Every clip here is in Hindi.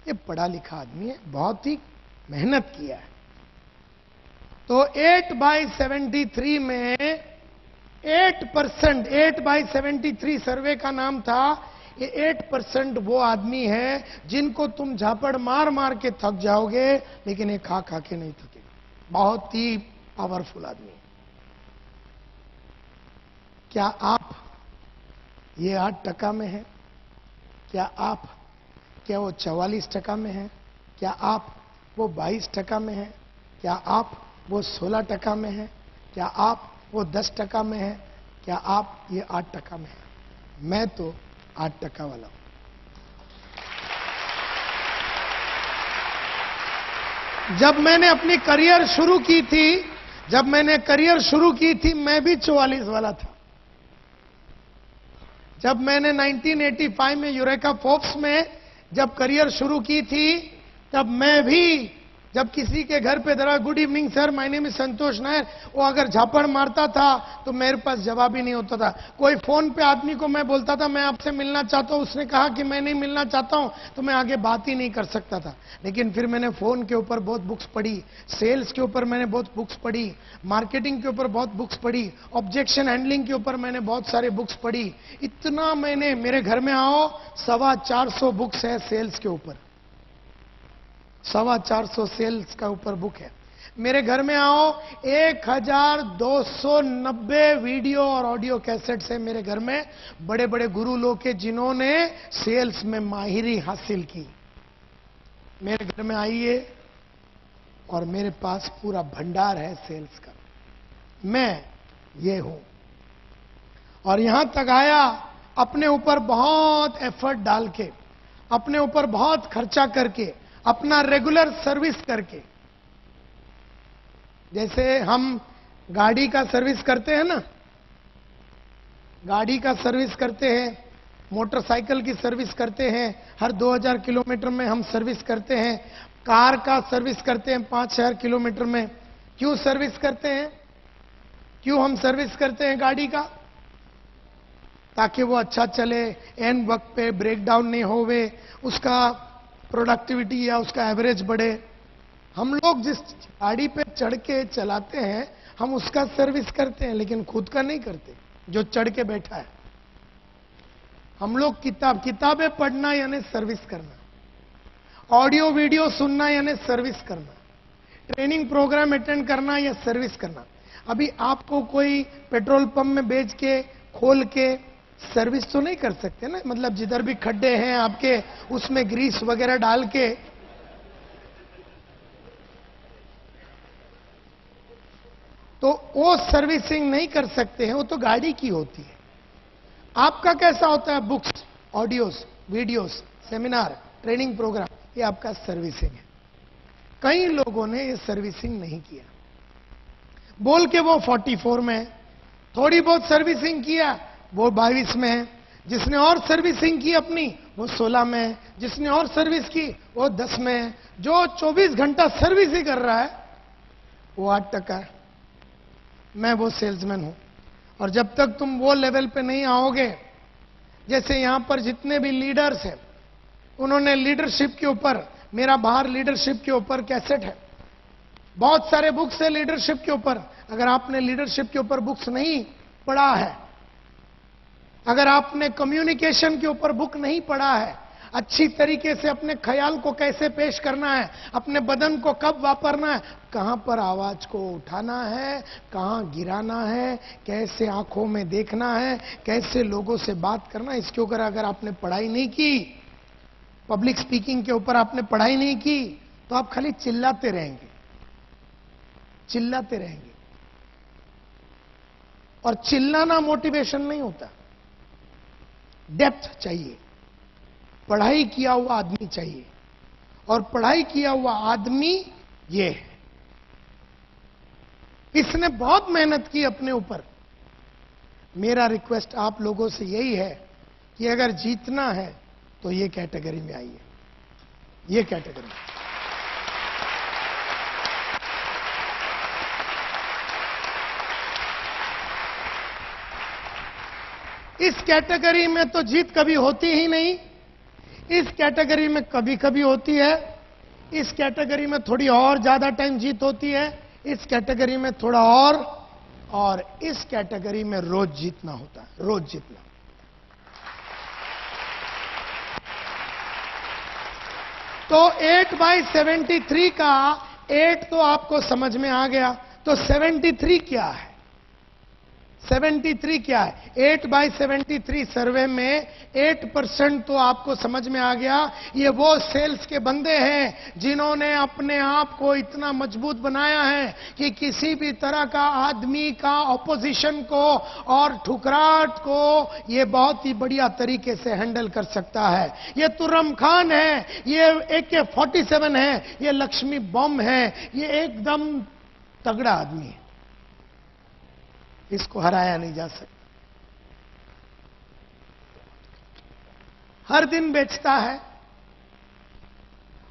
ये पढ़ा लिखा आदमी है, बहुत ही मेहनत किया है। तो 8/73 में 8%, 8/73 सर्वे का नाम था। ये 8% वो आदमी है जिनको तुम झापड़ मार मार के थक जाओगे, लेकिन ये खा खा के नहीं थकेगा। बहुत ही पावरफुल आदमी है। क्या आप ये 8% में है? क्या वो 44% में है? क्या आप वो 22% में है? क्या आप वो 16% में है? क्या आप वो 10% में है? क्या आप ये 8% में है? मैं तो 8% वाला हूं। जब मैंने अपनी करियर शुरू की थी, मैं भी 44 वाला था। जब मैंने 1985 में यूरेका फोर्ब्स में जब करियर शुरू की थी, तब मैं भी, जब किसी के घर पे दरा good evening sir, my name is Santosh Nair, वो अगर झापड़ मारता था तो मेरे पास जवाब ही नहीं होता था। कोई फोन पे आदमी को मैं बोलता था मैं आपसे मिलना चाहता हूं, उसने कहा कि मैं नहीं मिलना चाहता हूं, तो मैं आगे बात ही नहीं कर सकता था। लेकिन फिर मैंने फोन के ऊपर बहुत बुक्स पढ़ी, सेल्स के ऊपर मैंने बहुत बुक्स पढ़ी, मार्केटिंग के ऊपर बहुत बुक्स पढ़ी, ऑब्जेक्शन हैंडलिंग के ऊपर मैंने बहुत सारे बुक्स पढ़ी। इतना मैंने, मेरे घर में आओ 425 बुक्स है सेल्स के ऊपर, 425 सेल्स का ऊपर बुक है। मेरे घर में आओ 1290 वीडियो और ऑडियो कैसेट्स है मेरे घर में, बड़े बड़े गुरु लोग के जिन्होंने सेल्स में माहिरी हासिल की। मेरे घर में आइए और मेरे पास पूरा भंडार है सेल्स का। मैं ये हूं, और यहां तक आया अपने ऊपर बहुत एफर्ट डाल के, अपने ऊपर बहुत खर्चा करके, अपना रेगुलर सर्विस करके। जैसे हम गाड़ी का सर्विस करते हैं ना, गाड़ी का सर्विस करते हैं, मोटरसाइकिल की सर्विस करते हैं, हर 2000 किलोमीटर में हम सर्विस करते हैं। कार का सर्विस करते हैं 5000 किलोमीटर में। क्यों सर्विस करते हैं? क्यों हम सर्विस करते हैं गाड़ी का? ताकि वो अच्छा चले, एन वक्त पे ब्रेकडाउन नहीं होवे, उसका प्रोडक्टिविटी या उसका एवरेज बढ़े। हम लोग जिस गाड़ी पे चढ़ के चलाते हैं, हम उसका सर्विस करते हैं, लेकिन खुद का नहीं करते जो चढ़ के बैठा है। हम लोग किताबें पढ़ना यानी सर्विस करना, ऑडियो वीडियो सुनना यानी सर्विस करना, ट्रेनिंग प्रोग्राम अटेंड करना या सर्विस करना। अभी आपको कोई पेट्रोल पंप में बेच के, खोल के सर्विस तो नहीं कर सकते ना, मतलब जिधर भी खड्डे हैं आपके, उसमें ग्रीस वगैरह डाल के। तो वो सर्विसिंग नहीं कर सकते हैं, वो तो गाड़ी की होती है। आपका कैसा होता है? Books, audios, videos, seminar, training program, ये आपका सर्विसिंग है। कई लोगों ने ये सर्विसिंग नहीं किया, बोल के वो 44 में है। थोड़ी बहुत सर्विसिंग किया, वो 22 में है। जिसने और सर्विसिंग की अपनी, वो 16 में है। जिसने और सर्विस की, वो 10 में है। जो 24 घंटा सर्विस ही कर रहा है, वो 8% है। मैं वो सेल्समैन हूं। और जब तक तुम वो लेवल पे नहीं आओगे, जैसे यहां पर जितने भी लीडर्स हैं, उन्होंने लीडरशिप के ऊपर, मेरा बाहर लीडरशिप के ऊपर कैसेट है, बहुत सारे बुक्स है लीडरशिप के ऊपर। अगर आपने लीडरशिप के ऊपर बुक्स नहीं पढ़ा है, अगर आपने कम्युनिकेशन के ऊपर बुक नहीं पढ़ा है, अच्छी तरीके से अपने ख्याल को कैसे पेश करना है, अपने बदन को कब वापरना है, कहां पर आवाज को उठाना है, कहां गिराना है, कैसे आंखों में देखना है, कैसे लोगों से बात करना है, इसके ऊपर अगर आपने पढ़ाई नहीं की, पब्लिक स्पीकिंग के ऊपर आपने पढ़ाई नहीं की, तो आप खाली चिल्लाते रहेंगे, चिल्लाते रहेंगे। और चिल्लाना मोटिवेशन नहीं होता, डेप्थ चाहिए, पढ़ाई किया हुआ आदमी चाहिए। और पढ़ाई किया हुआ आदमी ये है, इसने बहुत मेहनत की अपने ऊपर। मेरा रिक्वेस्ट आप लोगों से यही है कि अगर जीतना है तो ये कैटेगरी में आइए, ये कैटेगरी। इस कैटेगरी में तो जीत कभी होती ही नहीं। इस कैटेगरी में कभी कभी होती है, इस कैटेगरी में थोड़ी और ज्यादा टाइम जीत होती है, इस कैटेगरी में थोड़ा और इस कैटेगरी में रोज जीतना होता है, रोज जीतना। तो 8/73 का 8 तो आपको समझ में आ गया, तो 73 क्या है? 73 क्या है? 8/73 सर्वे में 8% तो आपको समझ में आ गया। ये वो सेल्स के बंदे हैं जिन्होंने अपने आप को इतना मजबूत बनाया है कि किसी भी तरह का आदमी का ऑपोजिशन को और ठुकराहट को ये बहुत ही बढ़िया तरीके से हैंडल कर सकता है। ये तुर्रम खान है, ये AK-47 है, ये लक्ष्मी बम है, ये एकदम तगड़ा आदमी है, इसको हराया नहीं जा सकता। हर दिन बेचता है,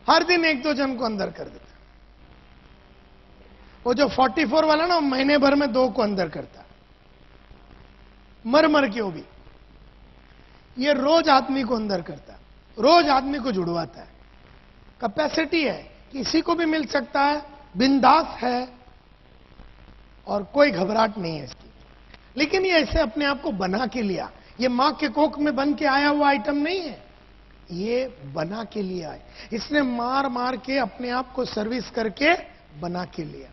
हर दिन 1-2 जन को अंदर कर देता है। वो जो 44 वाला ना, महीने भर में 2 को अंदर करता है, मर के वो भी। ये रोज आदमी को अंदर करता है, रोज आदमी को जुड़वाता है। कैपेसिटी है, किसी को भी मिल सकता है, बिंदास है और कोई घबराहट नहीं है इसकी। लेकिन ये ऐसे अपने आप को बना के लिया, ये मां के कोख में बन के आया हुआ आइटम नहीं है, ये बना के लिया है। इसने मार के अपने आप को सर्विस करके बना के लिया।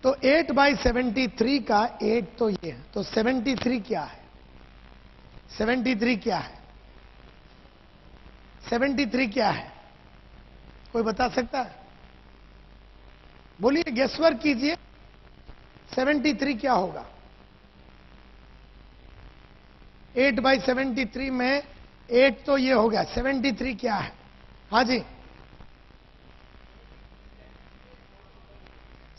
तो 8/73 का 8 तो ये है, तो 73 क्या है? 73 क्या है? 73 क्या है? कोई बता सकता है? बोलिए, गेसवर्क कीजिए, 73 क्या होगा? 8/73 में 8 तो ये हो गया, 73 क्या है? हाँ जी,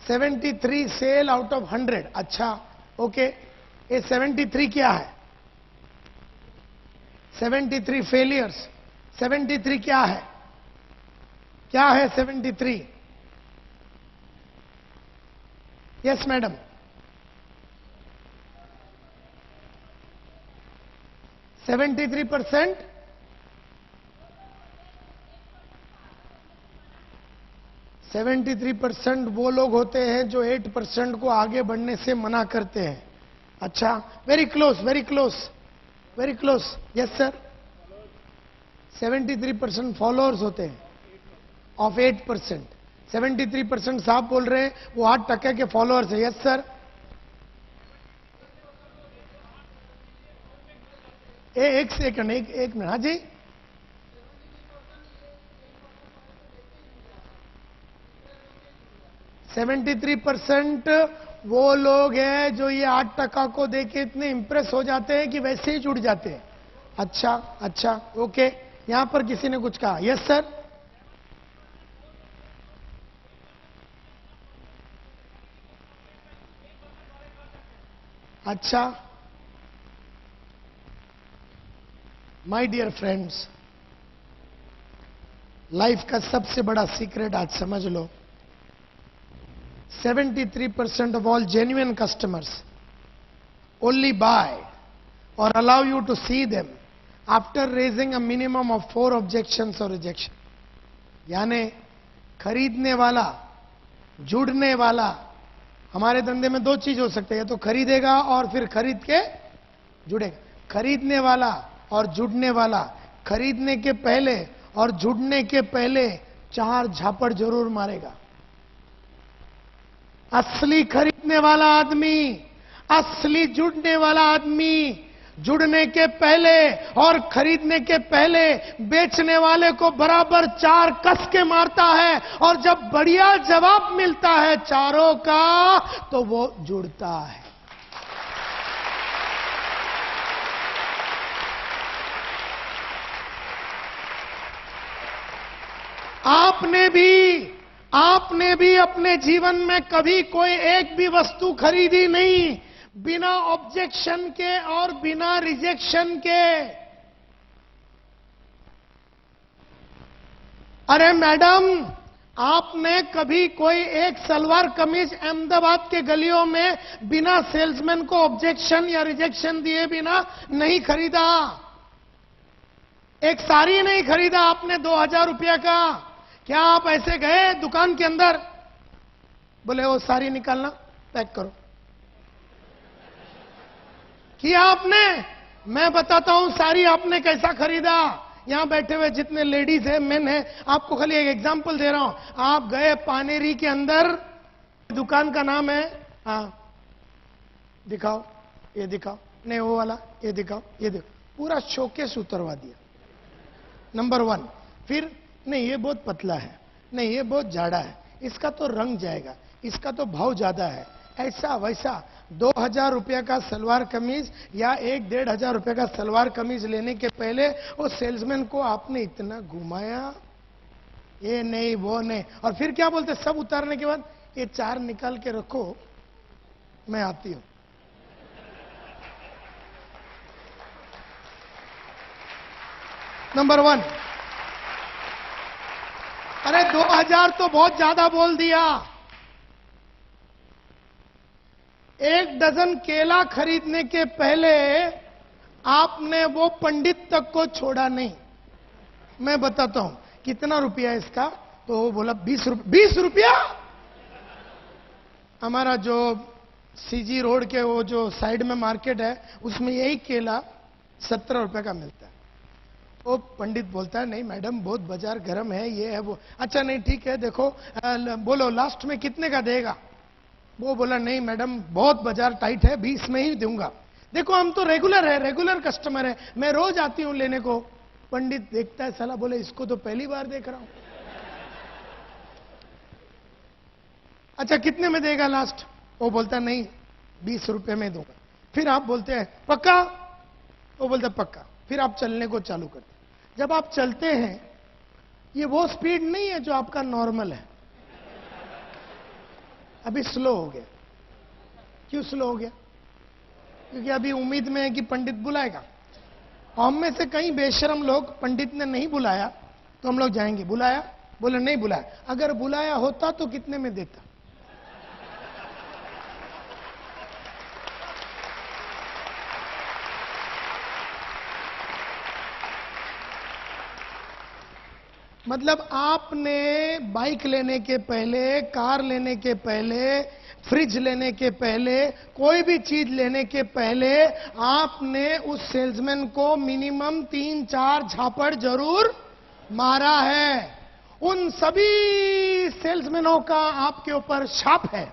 73 सेल आउट ऑफ 100। अच्छा, ओके, ये 73 क्या है? 73 फेलियर्स। 73 क्या है? क्या है 73? Yes madam, 73%। वो लोग होते हैं जो 8% को आगे बढ़ने से मना करते हैं। अच्छा, very close, very close, very close. Yes sir, 73% followers होते हैं ऑफ 8%। 73% साहब बोल रहे हैं वो 8% के फॉलोअर्स है। यस सर, एक सेकंड, एक मिनट। हाँ जी, %73 वो लोग हैं जो ये 8% को देके इतने इंप्रेस हो जाते हैं कि वैसे ही जुड़ जाते हैं। अच्छा अच्छा, ओके। यहां पर किसी ने कुछ कहा? यस सर, अच्छा। माय डियर फ्रेंड्स, लाइफ का सबसे बड़ा सीक्रेट आज समझ लो। 73% of all genuine customers only buy or allow you to see them after raising a minimum of 4 objections or rejection. यानी खरीदने वाला, जुड़ने वाला, हमारे धंधे में 2 चीज हो सकते हैं, या तो खरीदेगा और फिर खरीद के जुड़ेगा। खरीदने वाला और जुड़ने वाला, खरीदने के पहले और जुड़ने के पहले 4 झापड़ जरूर मारेगा। असली खरीदने वाला आदमी, असली जुड़ने वाला आदमी जुड़ने के पहले और खरीदने के पहले बेचने वाले को बराबर 4 कस के मारता है, और जब बढ़िया जवाब मिलता है चारों का तो वो जुड़ता है। आपने भी अपने जीवन में कभी कोई एक भी वस्तु खरीदी नहीं बिना ऑब्जेक्शन के और बिना रिजेक्शन के। अरे मैडम, आपने कभी कोई एक सलवार कमीज अहमदाबाद के गलियों में बिना सेल्समैन को ऑब्जेक्शन या रिजेक्शन दिए बिना नहीं खरीदा। एक साड़ी नहीं खरीदा आपने 2000 रुपया का, क्या आप ऐसे गए दुकान के अंदर, बोले वो साड़ी निकालना, पैक करो, किया आपने? मैं बताता हूं साड़ी आपने कैसा खरीदा। यहां बैठे हुए जितने लेडीज हैं, मेन है, आपको खाली एक एग्जांपल दे रहा हूं। आप गए पानेरी के अंदर, दुकान का नाम है, हाँ दिखाओ, ये दिखाओ, नहीं वो वाला, ये दिखाओ, ये देखो, पूरा शोकेस उतरवा दिया, नंबर 1। फिर नहीं ये बहुत पतला है, नहीं ये बहुत जाड़ा है, इसका तो रंग जाएगा, इसका तो भाव ज्यादा है, ऐसा वैसा। 2000 रुपया का सलवार कमीज या 1-1.5 रुपए का सलवार कमीज लेने के पहले वो सेल्समैन को आपने इतना घुमाया, ये नहीं वो नहीं, और फिर क्या बोलते, सब उतारने के बाद ये 4 निकाल के रखो, मैं आती हूं। नंबर 1, अरे 2000 तो बहुत ज्यादा बोल दिया। 1 डजन केला खरीदने के पहले आपने वो पंडित तक को छोड़ा नहीं। मैं बताता हूं कितना रुपया इसका, तो वो बोला 20 रुपया। 20 रुपया? हमारा जो सीजी रोड के वो जो साइड में मार्केट है, उसमें यही केला 17 रुपए का मिलता है। वो पंडित बोलता है नहीं मैडम बहुत बाजार गर्म है, ये है वो। अच्छा नहीं ठीक है, देखो बोलो लास्ट में कितने का देगा? वो बोला नहीं मैडम बहुत बाजार टाइट है, 20 में ही दूंगा। देखो हम तो रेगुलर है, रेगुलर कस्टमर है, मैं रोज आती हूं लेने को। पंडित देखता है, साला बोले इसको तो पहली बार देख रहा हूं। अच्छा कितने में देगा लास्ट? वो बोलता नहीं 20 रुपए में दूंगा। फिर आप बोलते हैं पक्का? वो बोलता पक्का। फिर आप चलने को चालू करते। जब आप चलते हैं, ये वो स्पीड नहीं है जो आपका नॉर्मल है, अभी स्लो हो गया। क्यों स्लो हो गया? क्योंकि अभी उम्मीद में है कि पंडित बुलाएगा। हम में से कई बेशरम लोग, पंडित ने नहीं बुलाया तो हम लोग जाएंगे, बुलाया? बोले नहीं बुलाया। अगर बुलाया होता तो कितने में देता? मतलब आपने बाइक लेने के पहले, कार लेने के पहले, फ्रिज लेने के पहले, कोई भी चीज लेने के पहले आपने उस सेल्समैन को मिनिमम 3-4 झापड़ जरूर मारा है। उन सभी सेल्समैनों का आपके ऊपर छाप है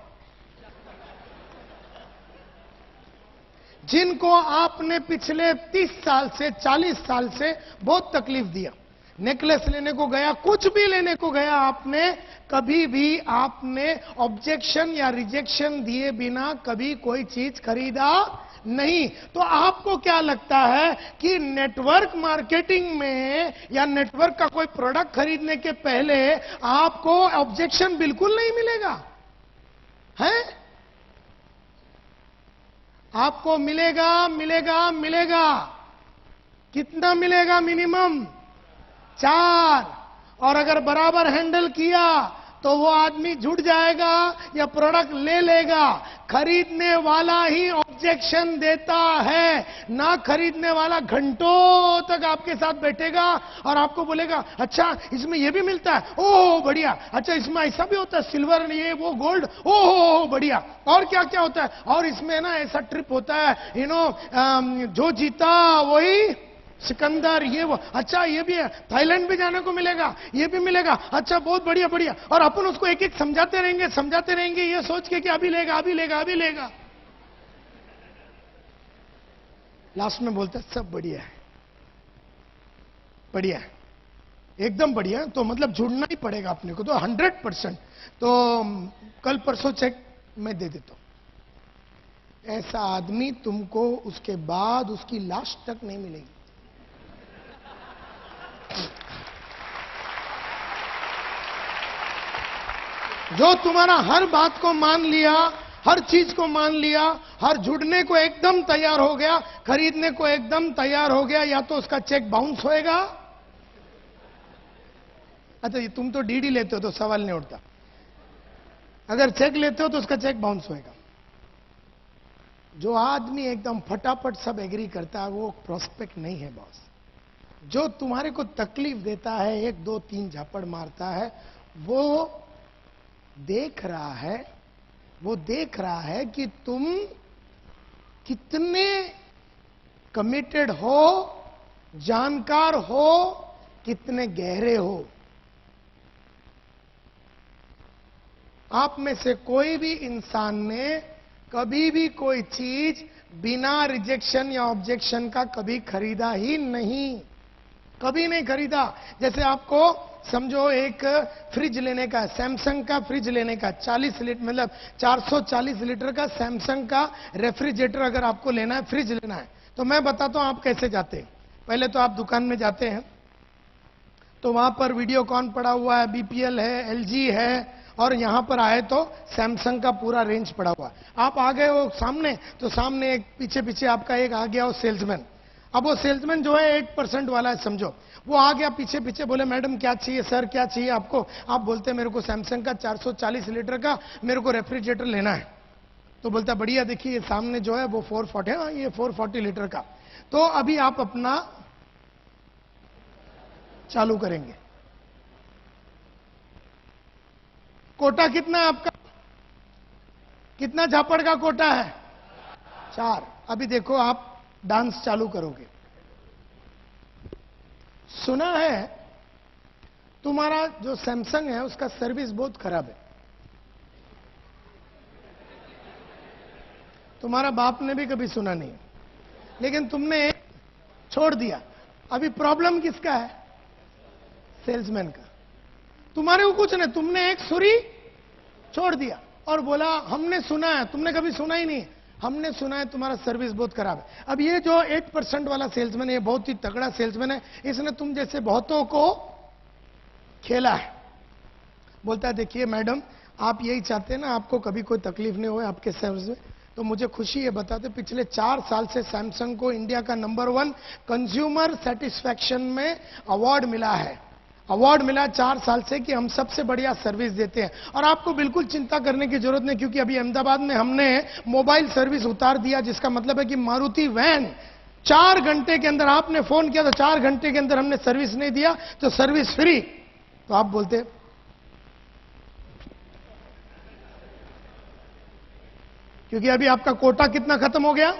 जिनको आपने पिछले 30 साल से, 40 साल से बहुत तकलीफ दिया। नेकलेस लेने को गया, कुछ भी लेने को गया, आपने कभी भी आपने ऑब्जेक्शन या रिजेक्शन दिए बिना कभी कोई चीज खरीदा नहीं। तो आपको क्या लगता है कि नेटवर्क मार्केटिंग में या नेटवर्क का कोई प्रोडक्ट खरीदने के पहले आपको ऑब्जेक्शन बिल्कुल नहीं मिलेगा? है? आपको मिलेगा, मिलेगा, मिलेगा। कितना मिलेगा? मिनिमम 4। और अगर बराबर हैंडल किया तो वो आदमी जुट जाएगा या प्रोडक्ट ले लेगा। खरीदने वाला ही ऑब्जेक्शन देता है, ना खरीदने वाला घंटों तक आपके साथ बैठेगा और आपको बोलेगा अच्छा इसमें ये भी मिलता है, ओह बढ़िया, अच्छा इसमें ऐसा भी होता है, सिल्वर ये वो गोल्ड, ओह बढ़िया, और क्या क्या होता है, और इसमें ना ऐसा ट्रिप होता है, जो जीता वही सिकंदर, ये वो, अच्छा ये भी है, थाईलैंड भी जाने को मिलेगा, ये भी मिलेगा, अच्छा बहुत बढ़िया बढ़िया। और अपन उसको एक एक समझाते रहेंगे ये सोच के कि अभी लेगा, अभी लेगा, अभी लेगा। लास्ट में बोलता है सब बढ़िया है, बढ़िया है, एकदम बढ़िया। तो मतलब जुड़ना ही पड़ेगा अपने को, तो 100%। तो कल परसों चेक मैं दे देता हूं। ऐसा आदमी तुमको उसके बाद उसकी लाश तक नहीं मिलेगी। जो तुम्हारा हर बात को मान लिया, हर चीज को मान लिया, हर जुड़ने को एकदम तैयार हो गया, खरीदने को एकदम तैयार हो गया, या तो उसका चेक बाउंस होएगा। अच्छा तुम तो डीडी लेते हो तो सवाल नहीं उठता, अगर चेक लेते हो तो उसका चेक बाउंस होएगा। जो आदमी एकदम फटाफट सब एग्री करता है वो प्रोस्पेक्ट नहीं है बॉस। जो तुम्हारे को तकलीफ देता है, 1 2 3 झापड़ मारता है, वो देख रहा है कि तुम कितने कमिटेड हो, जानकार हो, कितने गहरे हो। आप में से कोई भी इंसान ने कभी भी कोई चीज बिना रिजेक्शन या ऑब्जेक्शन का कभी खरीदा ही नहीं, कभी नहीं खरीदा। जैसे आपको समझो एक फ्रिज लेने का, सैमसंग का फ्रिज लेने का, 40 लीटर मतलब 440 लीटर का सैमसंग का रेफ्रिजरेटर अगर आपको लेना है, फ्रिज लेना है, तो मैं बताता हूं आप कैसे जाते हैं। पहले तो आप दुकान में जाते हैं, तो वहां पर वीडियोकॉन पड़ा हुआ है, बीपीएल है, एलजी है, और यहां पर आए तो सैमसंग का पूरा रेंज पड़ा हुआ है। आप आ गए वो सामने, तो सामने एक पीछे पीछे आपका एक आ गया वो सेल्समैन। अब वो सेल्समैन जो है 8% वाला है समझो, वो आ गया पीछे पीछे, बोले मैडम क्या चाहिए, सर क्या चाहिए आपको। आप बोलते मेरे को सैमसंग का 440 लीटर का मेरे को रेफ्रिजरेटर लेना है। तो बोलता बढ़िया, देखिए ये सामने जो है वो 440 है, ये 440 लीटर का। तो अभी आप अपना चालू करेंगे। कोटा कितना है आपका? कितना झापड़ का कोटा है? 4। अभी देखो आप डांस चालू करोगे। सुना है तुम्हारा जो सैमसंग है उसका सर्विस बहुत खराब है। तुम्हारा बाप ने भी कभी सुना नहीं, लेकिन तुमने छोड़ दिया। अभी प्रॉब्लम किसका है? सेल्समैन का। तुम्हारे को कुछ नहीं, तुमने एक सुरी छोड़ दिया और बोला हमने सुना है। तुमने कभी सुना ही नहीं, हमने सुना है तुम्हारा सर्विस बहुत खराब है। अब ये जो 8% वाला सेल्समैन है, ये बहुत ही तगड़ा सेल्समैन है, इसने तुम जैसे बहुतों को खेला है। बोलता है देखिए मैडम, आप यही चाहते हैं ना आपको कभी कोई तकलीफ नहीं हो आपके सर्विस में, तो मुझे खुशी है बताते पिछले 4 साल से सैमसंग को इंडिया का नंबर 1 कंज्यूमर सेटिस्फैक्शन में अवार्ड मिला है। अवार्ड मिला 4 साल से कि हम सबसे बढ़िया सर्विस देते हैं। और आपको बिल्कुल चिंता करने की जरूरत नहीं, क्योंकि अभी अहमदाबाद में हमने मोबाइल सर्विस उतार दिया, जिसका मतलब है कि मारुति वैन 4 घंटे के अंदर, आपने फोन किया तो 4 घंटे के अंदर हमने सर्विस नहीं दिया तो सर्विस फ्री। तो आप बोलते क्योंकि अभी आपका कोटा कितना खत्म हो गया?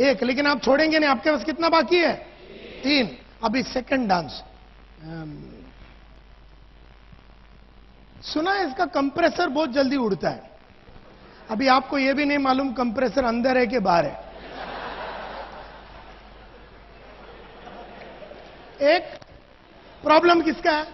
1, लेकिन आप छोड़ेंगे नहीं। आपके पास कितना बाकी है? 3। अभी सेकंड डांस। सुना है इसका कंप्रेसर बहुत जल्दी उड़ता है। अभी आपको यह भी नहीं मालूम कंप्रेसर अंदर है कि बाहर है। एक प्रॉब्लम किसका है?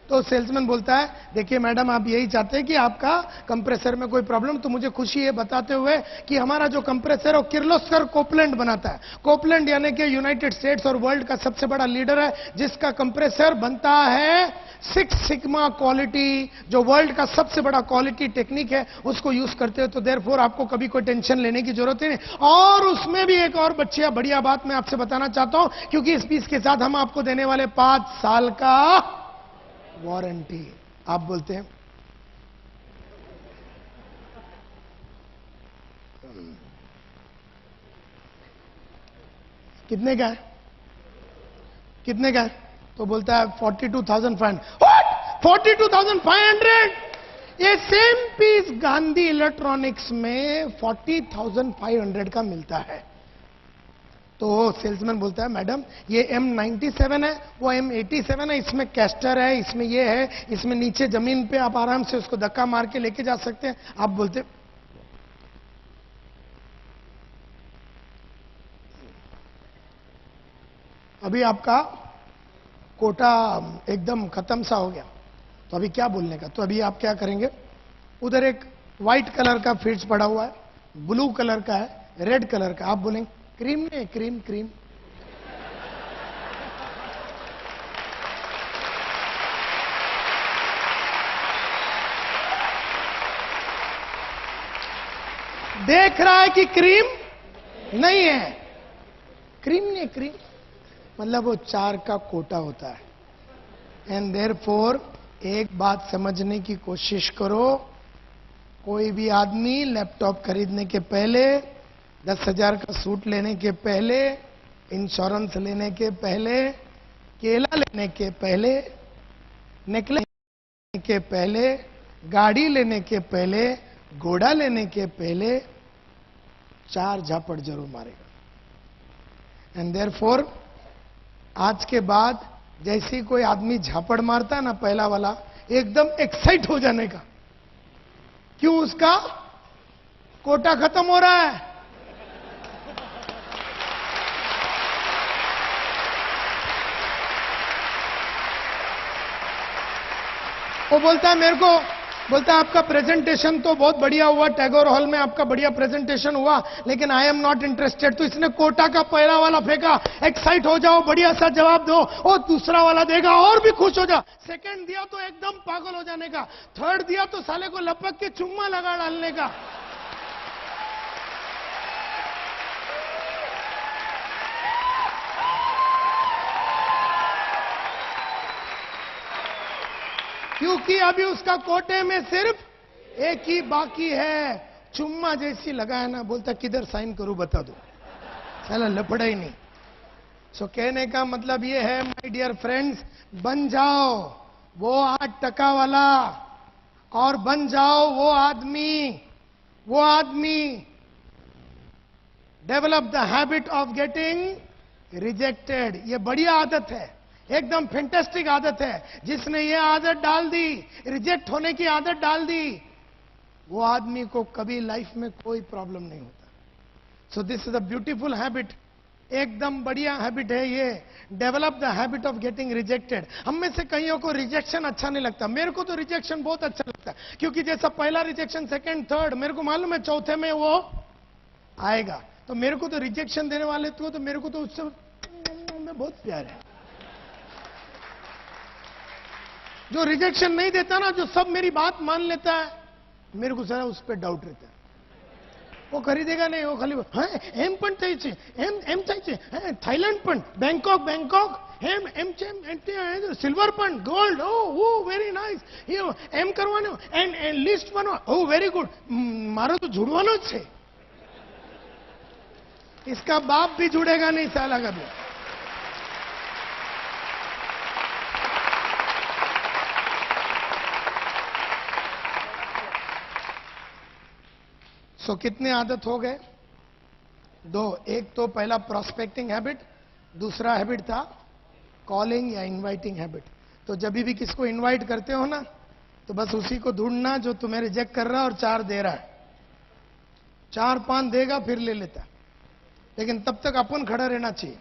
तो सेल्समैन बोलता है देखिए मैडम, आप यही चाहते हैं कि आपका कंप्रेसर में कोई प्रॉब्लम, तो मुझे खुशी है बताते हुए कि हमारा जो कंप्रेसर है वो किर्लोस्कर कोपलैंड बनाता है। कोपलैंड यानी कि यूनाइटेड स्टेट्स और वर्ल्ड का सबसे बड़ा लीडर है, जिसका कंप्रेसर बनता है 6 सिग्मा क्वालिटी, जो वर्ल्ड का सबसे बड़ा क्वालिटी टेक्निक है, उसको यूज करते हो। तो देयरफॉर आपको कभी कोई टेंशन लेने की जरूरत नहीं। और उसमें भी एक और बढ़िया बात मैं आपसे बताना चाहता हूं, क्योंकि इस पीस के साथ हम आपको देने वाले 5 साल का वारंटी। आप बोलते हैं कितने का है? कितने का है? तो बोलता है 42,500। 42,500? ये सेम पीस गांधी इलेक्ट्रॉनिक्स में 40,500 का मिलता है। तो सेल्समैन बोलता है मैडम ये M97 है, वो M87 है, इसमें कैस्टर है, इसमें ये है, इसमें नीचे जमीन पे आप आराम से उसको धक्का मार के लेके जा सकते हैं। आप बोलते अभी आपका कोटा एकदम खत्म सा हो गया, तो अभी क्या बोलने का? तो अभी आप क्या करेंगे, उधर एक व्हाइट कलर का फ्रिज पड़ा हुआ है, ब्लू कलर का है, रेड कलर का। आप बोलेंगे क्रीम नहीं, क्रीम क्रीम। देख रहा है कि क्रीम नहीं है। क्रीम नहीं, क्रीम मतलब वो 4 का कोटा होता है। एंड देयरफॉर एक बात समझने की कोशिश करो, कोई भी आदमी लैपटॉप खरीदने के पहले, 10,000 का सूट लेने के पहले, इंश्योरेंस लेने के पहले, केला लेने के पहले, नेकलेस लेने के पहले, गाड़ी लेने के पहले, घोड़ा लेने के पहले 4 झापड़ जरूर मारेगा। एंड देयरफॉर आज के बाद जैसे ही कोई आदमी झापड़ मारता है ना पहला वाला, एकदम एक्साइट हो जाने का। क्यों? उसका कोटा खत्म हो रहा है। वो बोलता है मेरे को, बोलता है आपका प्रेजेंटेशन तो बहुत बढ़िया हुआ, टैगोर हॉल में आपका बढ़िया प्रेजेंटेशन हुआ, लेकिन आई एम नॉट इंटरेस्टेड। तो इसने कोटा का पहला वाला फेंका, एक्साइट हो जाओ, बढ़िया सा जवाब दो, और दूसरा वाला देगा और भी खुश हो जा। सेकंड दिया तो एकदम पागल हो जाने का, थर्ड दिया तो साले को लपक के चुम्मा लगा डालने का। क्योंकि अभी उसका कोटे में सिर्फ एक ही बाकी है, चुम्मा जैसी लगा है ना, बोलता किधर साइन करूं बता दो, साला लपड़ा ही नहीं। सो कहने का मतलब ये है माय डियर फ्रेंड्स, बन जाओ वो 8% वाला, और बन जाओ वो आदमी develop the habit of getting rejected. ये बढ़िया आदत है, एकदम फैंटास्टिक आदत है। जिसने ये आदत डाल दी, रिजेक्ट होने की आदत डाल दी, वो आदमी को कभी लाइफ में कोई प्रॉब्लम नहीं होता। So this is a beautiful habit, एकदम बढ़िया हैबिट है ये, develop the habit of getting rejected. हम में से कईयों को रिजेक्शन अच्छा नहीं लगता, मेरे को तो रिजेक्शन बहुत अच्छा लगता है, क्योंकि जैसा पहला रिजेक्शन, सेकंड, थर्ड, मेरे को मालूम है चौथे में वो आएगा। तो मेरे को तो रिजेक्शन देने वाले तो मेरे को तो उससे बहुत प्यार है। जो रिजेक्शन नहीं देता ना, जो सब मेरी बात मान लेता है, मेरे को जरा उस पर डाउट रहता है। वो खरीदेगा नहीं, वो खाली एम पण चाहिए, एम चाहिए, थाईलैंड पण, बैंकॉक एम सिल्वर पण, गोल्ड, ओ वेरी नाइस, एम करवानो एंड लिस्ट बनो, ओ वेरी गुड। मारो तो जुड़वानो है, इसका बाप भी जुड़ेगा नहीं साला कभी। तो कितने आदत हो गए? 2। एक तो पहला प्रोस्पेक्टिंग हैबिट, दूसरा हैबिट था कॉलिंग या इनवाइटिंग हैबिट। तो जब भी किसको इनवाइट करते हो ना, तो बस उसी को ढूंढना जो तुम्हें रिजेक्ट कर रहा है और 4 दे रहा है। 4-5 देगा फिर ले लेता, लेकिन तब तक अपन खड़ा रहना चाहिए।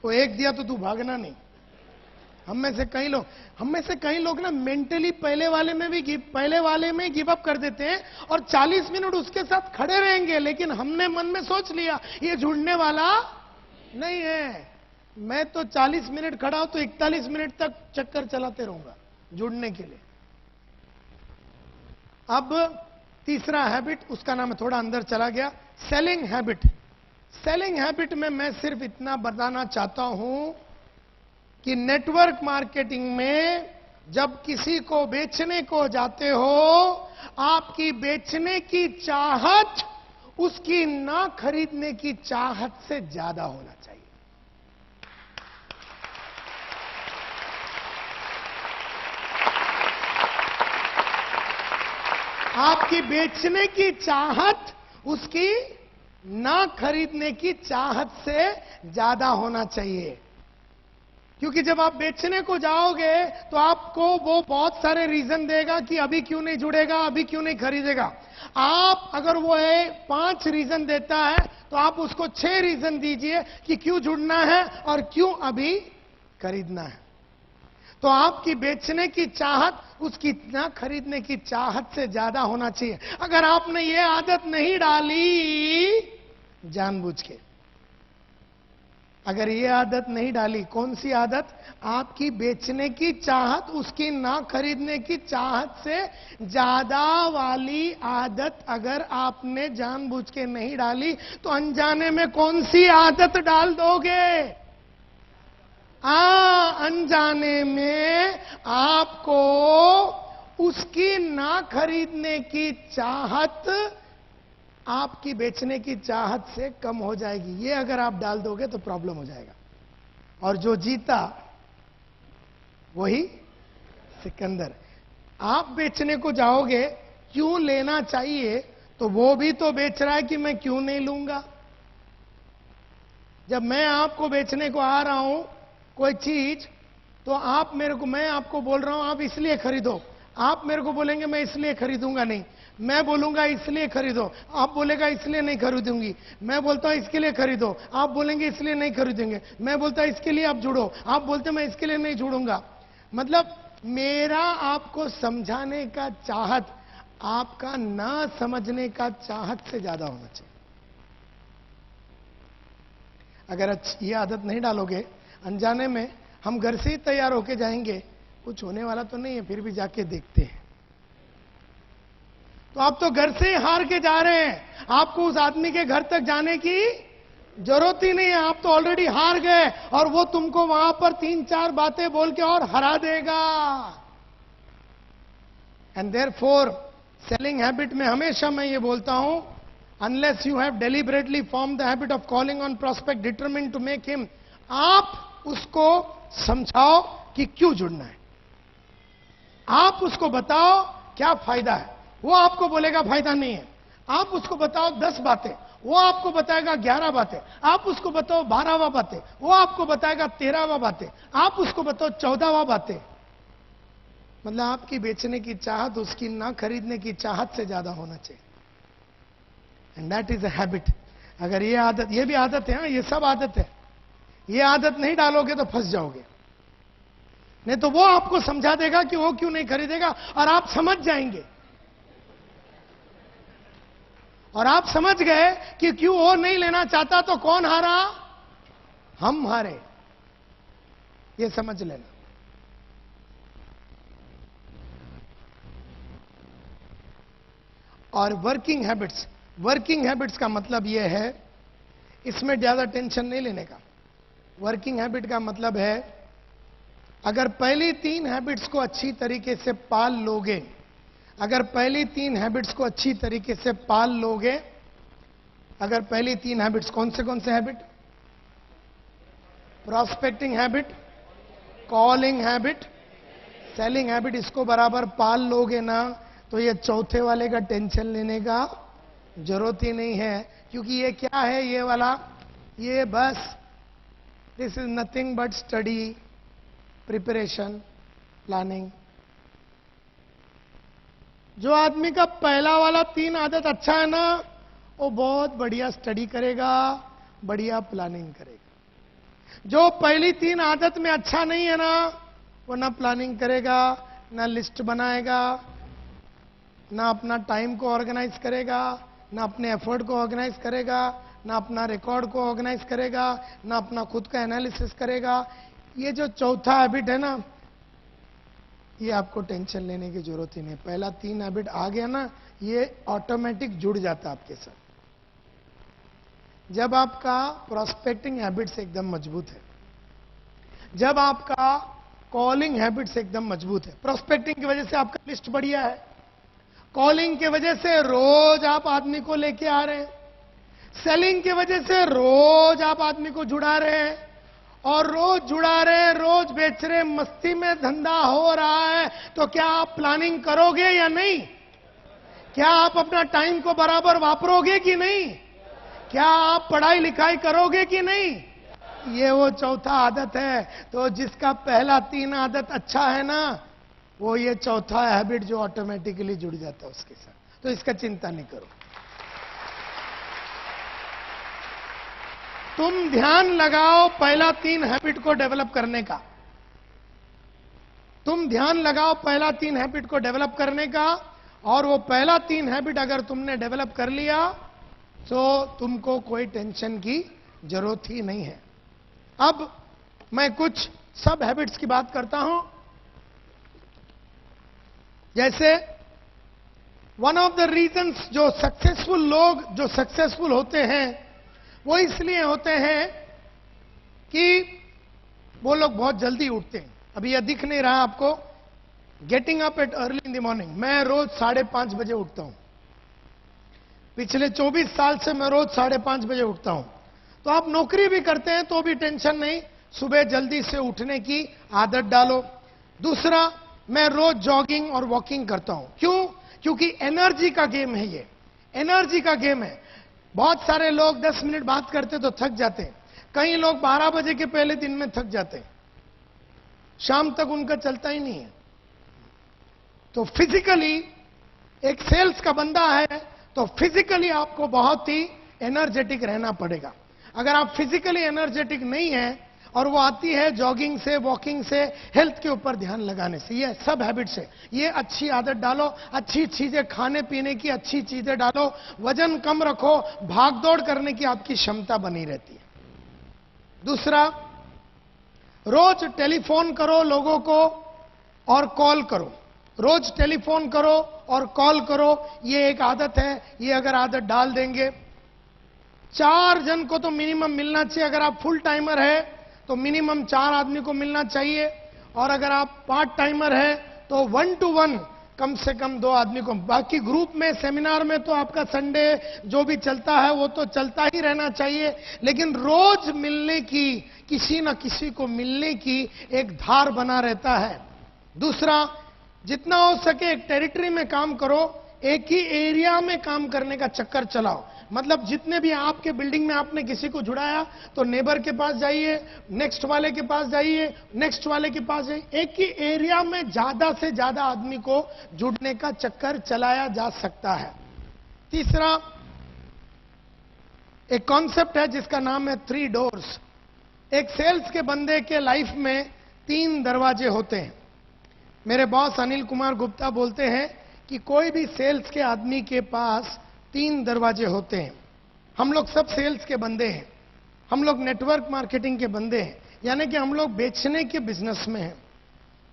वो 1 दिया तो तू भागना नहीं। हम में से कई लोग ना मेंटली पहले वाले में गिव अप कर देते हैं, और 40 मिनट उसके साथ खड़े रहेंगे, लेकिन हमने मन में सोच लिया ये जुड़ने वाला नहीं है। मैं तो 40 मिनट खड़ा हूं तो 41 मिनट तक चक्कर चलाते रहूंगा जुड़ने के लिए। अब तीसरा हैबिट, उसका नाम थोड़ा अंदर चला गया, सेलिंग हैबिट। सेलिंग हैबिट में मैं सिर्फ इतना बताना चाहता हूं कि नेटवर्क मार्केटिंग में जब किसी को बेचने को जाते हो, आपकी बेचने की चाहत उसकी ना खरीदने की चाहत से ज्यादा होना चाहिए। आपकी बेचने की चाहत उसकी ना खरीदने की चाहत से ज्यादा होना चाहिए। क्योंकि जब आप बेचने को जाओगे तो आपको वो बहुत सारे रीजन देगा कि अभी क्यों नहीं जुड़ेगा, अभी क्यों नहीं खरीदेगा। आप अगर वो 5 रीजन देता है तो आप उसको 6 रीजन दीजिए कि क्यों जुड़ना है और क्यों अभी खरीदना है। तो आपकी बेचने की चाहत उसकी ना खरीदने की चाहत से ज्यादा होना चाहिए। अगर आपने ये आदत नहीं डाली जानबूझ के, अगर ये आदत नहीं डाली, कौन सी आदत? आपकी बेचने की चाहत उसकी ना खरीदने की चाहत से ज्यादा वाली आदत अगर आपने जानबूझ के नहीं डाली, तो अनजाने में कौन सी आदत डाल दोगे? अनजाने में आपको उसकी ना खरीदने की चाहत आपकी बेचने की चाहत से कम हो जाएगी। ये अगर आप डाल दोगे तो प्रॉब्लम हो जाएगा। और जो जीता वही सिकंदर। आप बेचने को जाओगे, क्यों लेना चाहिए, तो वो भी तो बेच रहा है कि मैं क्यों नहीं लूंगा। जब मैं आपको बेचने को आ रहा हूं कोई चीज, तो आप मेरे को, मैं आपको बोल रहा हूं आप इसलिए खरीदो, आप मेरे को बोलेंगे मैं इसलिए खरीदूंगा नहीं, मैं बोलूंगा इसलिए खरीदो, आप बोलेगा इसलिए नहीं खरीदूंगी, मैं बोलता हूं इसके लिए खरीदो, आप बोलेंगे इसलिए नहीं खरीदेंगे, मैं बोलता हूं इसके लिए आप जुड़ो, आप बोलते मैं इसके लिए नहीं जुड़ूंगा। मतलब मेरा आपको समझाने का चाहत आपका ना समझने का चाहत से ज्यादा होना चाहिए। अगर ये आदत नहीं डालोगे, अनजाने में हम घर से ही तैयार होके जाएंगे, कुछ होने वाला तो नहीं है, फिर भी जाके देखते हैं, तो आप तो घर से ही हार के जा रहे हैं। आपको उस आदमी के घर तक जाने की जरूरत ही नहीं है, आप तो ऑलरेडी हार गए और वो तुमको वहां पर 3-4 बातें बोल के और हरा देगा। एंड देयरफॉर सेलिंग हैबिट में हमेशा मैं ये बोलता हूं, unless you have deliberately form the habit of calling on prospect determined to make him, आप उसको समझाओ कि क्यों जुड़ना है, आप उसको बताओ क्या फायदा है। वो आपको बोलेगा फायदा नहीं है। आप उसको बताओ 10 बातें, वो आपको बताएगा 11 बातें, आप उसको बताओ 12वां बातें, वो आपको बताएगा 13वां बातें, आप उसको बताओ 14वां बातें। मतलब आपकी बेचने की चाहत उसकी ना खरीदने की चाहत से ज्यादा होना चाहिए। And that is a habit. अगर ये आदत, ये भी आदत है, ये सब आदत है, ये आदत नहीं डालोगे तो फंस जाओगे। नहीं तो वो आपको समझा देगा कि वो क्यों नहीं खरीदेगा, और आप समझ जाएंगे। और आप समझ गए कि क्यों वो नहीं लेना चाहता, तो कौन हारा, हम हारे। ये समझ लेना। और वर्किंग हैबिट्स का मतलब यह है, इसमें ज्यादा टेंशन नहीं लेने का। वर्किंग हैबिट का मतलब है, अगर पहली 3 हैबिट्स को अच्छी तरीके से पाल लोगे, अगर पहली 3 हैबिट्स को अच्छी तरीके से पाल लोगे, अगर पहली 3 हैबिट्स कौन से habit, prospecting habit, calling habit, selling habit, इसको बराबर पाल लोगे ना, तो ये चौथे वाले का टेंशन लेने का जरूरत ही नहीं है। क्योंकि ये क्या है, ये वाला, ये बस this is nothing but study, preparation, planning. जो आदमी का पहला वाला 3 आदत अच्छा है ना, वो बहुत बढ़िया स्टडी करेगा, बढ़िया प्लानिंग करेगा। जो पहली 3 आदत में अच्छा नहीं है ना, वो ना प्लानिंग करेगा, ना लिस्ट बनाएगा, ना अपना टाइम को ऑर्गेनाइज करेगा, ना अपने एफर्ट को ऑर्गेनाइज करेगा, ना अपना रिकॉर्ड को ऑर्गेनाइज करेगा, ना अपना खुद का एनालिसिस करेगा। ये जो चौथा हैबिट है ना, ये आपको टेंशन लेने की जरूरत ही नहीं। पहला 3 हैबिट आ गया ना, ये ऑटोमेटिक जुड़ जाता है आपके साथ। जब आपका प्रोस्पेक्टिंग हैबिट्स एकदम मजबूत है, जब आपका कॉलिंग हैबिट्स एकदम मजबूत है, प्रोस्पेक्टिंग की वजह से आपका लिस्ट बढ़िया है, कॉलिंग की वजह से रोज आप आदमी को लेके आ रहे हैं, सेलिंग की वजह से रोज आप आदमी को जुड़ा रहे हैं, और रोज जुड़ा रहे, रोज बेच रहे, मस्ती में धंधा हो रहा है, तो क्या आप प्लानिंग करोगे या नहीं? क्या आप अपना टाइम को बराबर वापरोगे कि नहीं? क्या आप पढ़ाई लिखाई करोगे कि नहीं? ये वो चौथा आदत है। तो जिसका पहला 3 आदत अच्छा है ना, वो ये चौथा हैबिट जो ऑटोमेटिकली जुड़ जाता है उसके साथ। तो इसका चिंता नहीं करो। तुम ध्यान लगाओ पहला 3 हैबिट को डेवलप करने का। तुम ध्यान लगाओ पहला 3 हैबिट को डेवलप करने का, और वो पहला 3 हैबिट अगर तुमने डेवलप कर लिया, तो तुमको कोई टेंशन की जरूरत ही नहीं है। अब मैं कुछ सब हैबिट्स की बात करता हूं। जैसे वन ऑफ द रीजंस, जो सक्सेसफुल लोग जो सक्सेसफुल होते हैं, वो इसलिए होते हैं कि वो लोग बहुत जल्दी उठते हैं। अभी यह दिख नहीं रहा आपको, getting up at early in the morning. मैं रोज 5:30 बजे उठता हूं। पिछले 24 साल से मैं रोज 5:30 बजे उठता हूं। तो आप नौकरी भी करते हैं तो भी टेंशन नहीं, सुबह जल्दी से उठने की आदत डालो। दूसरा, मैं रोज जॉगिंग और वॉकिंग करता हूं। क्यों? क्योंकि एनर्जी का गेम है ये, एनर्जी का गेम है। बहुत सारे लोग 10 मिनट बात करते तो थक जाते हैं, कई लोग 12 बजे के पहले दिन में थक जाते हैं, शाम तक उनका चलता ही नहीं है। तो फिजिकली एक सेल्स का बंदा है तो फिजिकली आपको बहुत ही एनर्जेटिक रहना पड़ेगा। अगर आप फिजिकली एनर्जेटिक नहीं है और वो आती है जॉगिंग से, वॉकिंग से, हेल्थ के ऊपर ध्यान लगाने से, ये सब हैबिट्स है। ये अच्छी आदत डालो, अच्छी चीजें खाने पीने की अच्छी चीजें डालो, वजन कम रखो, भागदौड़ करने की आपकी क्षमता बनी रहती है। दूसरा, रोज टेलीफोन करो लोगों को और कॉल करो, रोज टेलीफोन करो और कॉल करो, ये एक आदत है। ये अगर आदत डाल देंगे, 4 जन को तो मिनिमम मिलना चाहिए। अगर आप फुल टाइमर है तो मिनिमम 4 आदमी को मिलना चाहिए, और अगर आप पार्ट टाइमर है तो 1 to 1 कम से कम 2 आदमी को। बाकी ग्रुप में, सेमिनार में तो आपका संडे जो भी चलता है वो तो चलता ही रहना चाहिए, लेकिन रोज मिलने की, किसी न किसी को मिलने की एक धार बना रहता है। दूसरा, जितना हो सके एक टेरिटरी में काम करो, एक ही एरिया में काम करने का चक्कर चलाओ। मतलब जितने भी आपके बिल्डिंग में आपने किसी को जुड़ाया तो नेबर के पास जाइए, नेक्स्ट वाले के पास जाइए, नेक्स्ट वाले के पास जाइए, एक ही एरिया में ज्यादा से ज्यादा आदमी को जुड़ने का चक्कर चलाया जा सकता है। तीसरा, एक कॉन्सेप्ट है जिसका नाम है 3 doors। एक सेल्स के बंदे के लाइफ में 3 दरवाजे होते हैं। मेरे बॉस अनिल कुमार गुप्ता बोलते हैं कि कोई भी सेल्स के आदमी के पास 3 दरवाजे होते हैं। हम लोग सब सेल्स के बंदे हैं, हम लोग नेटवर्क मार्केटिंग के बंदे हैं, यानी कि हम लोग बेचने के बिजनेस में हैं।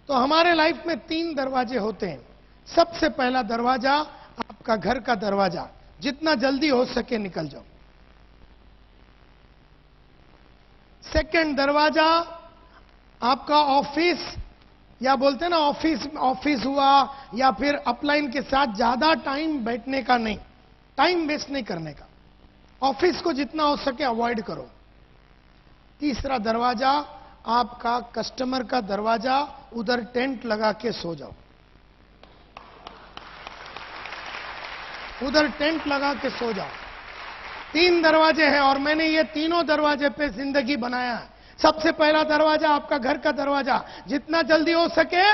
तो हमारे लाइफ में 3 दरवाजे होते हैं। सबसे पहला दरवाजा आपका घर का दरवाजा, जितना जल्दी हो सके निकल जाओ। सेकंड दरवाजा आपका ऑफिस, या बोलते हैं ना ऑफिस हुआ, या फिर अपलाइन के साथ ज्यादा टाइम बैठने का नहीं, टाइम वेस्ट नहीं करने का, ऑफिस को जितना हो सके अवॉइड करो। तीसरा दरवाजा आपका कस्टमर का दरवाजा, उधर टेंट लगा के सो जाओ, उधर टेंट लगा के सो जाओ। 3 दरवाजे हैं और मैंने ये तीनों दरवाजे पे जिंदगी बनाया है। सबसे पहला दरवाजा आपका घर का दरवाजा, जितना जल्दी हो सके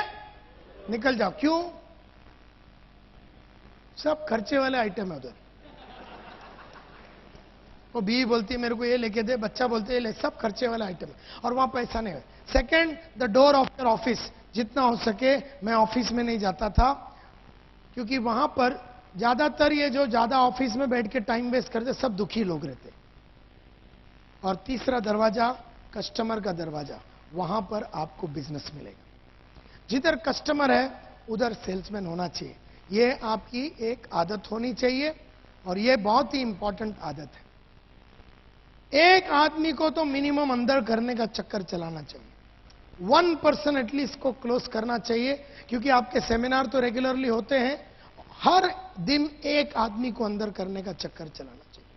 निकल जाओ। क्यों? सब खर्चे वाले आइटम है उधर। वो बीवी बोलती है मेरे को ये लेके दे, बच्चा बोलते है सब खर्चे वाला आइटम है और वहां पैसा नहीं है। Second, the door of your office, जितना हो सके। मैं ऑफिस में नहीं जाता था क्योंकि वहां पर ज्यादातर ये जो ज्यादा ऑफिस में बैठ के टाइम वेस्ट करते सब दुखी लोग रहते। और तीसरा दरवाजा कस्टमर का दरवाजा, वहां पर आपको बिजनेस मिलेगा। जिधर कस्टमर है उधर सेल्समैन होना चाहिए। ये आपकी एक आदत होनी चाहिए और ये बहुत ही इंपॉर्टेंट आदत है। एक आदमी को तो मिनिमम अंदर करने का चक्कर चलाना चाहिए, 1% एटलीस्ट को क्लोज करना चाहिए, क्योंकि आपके सेमिनार तो रेगुलरली होते हैं। हर दिन एक आदमी को अंदर करने का चक्कर चलाना चाहिए।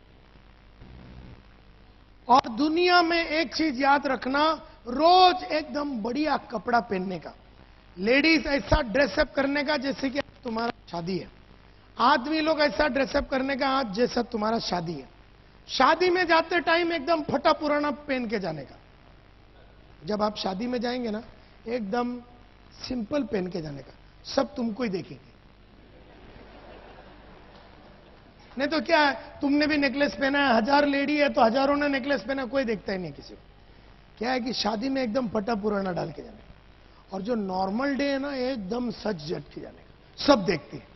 और दुनिया में एक चीज याद रखना, रोज एकदम बढ़िया कपड़ा पहनने का, लेडीज ऐसा ड्रेसअप करने का जैसे कि तुम्हारा शादी है, आदमी लोग ऐसा ड्रेसअप करने का आज जैसा तुम्हारा शादी है। शादी में जाते टाइम एकदम फटा पुराना पहन के जाने का, जब आप शादी में जाएंगे ना एकदम सिंपल पहन के जाने का, सब तुमको ही देखेंगे। नहीं तो क्या है, तुमने भी नेकलेस पहना है, 1000 लेडी है तो हजारों ने नेकलेस पहना, कोई देखता ही नहीं किसी को। क्या है कि शादी में एकदम फटा पुराना डाल के जाने का, और जो नॉर्मल डे है ना एकदम सच जट के जाने का, सब देखते हैं।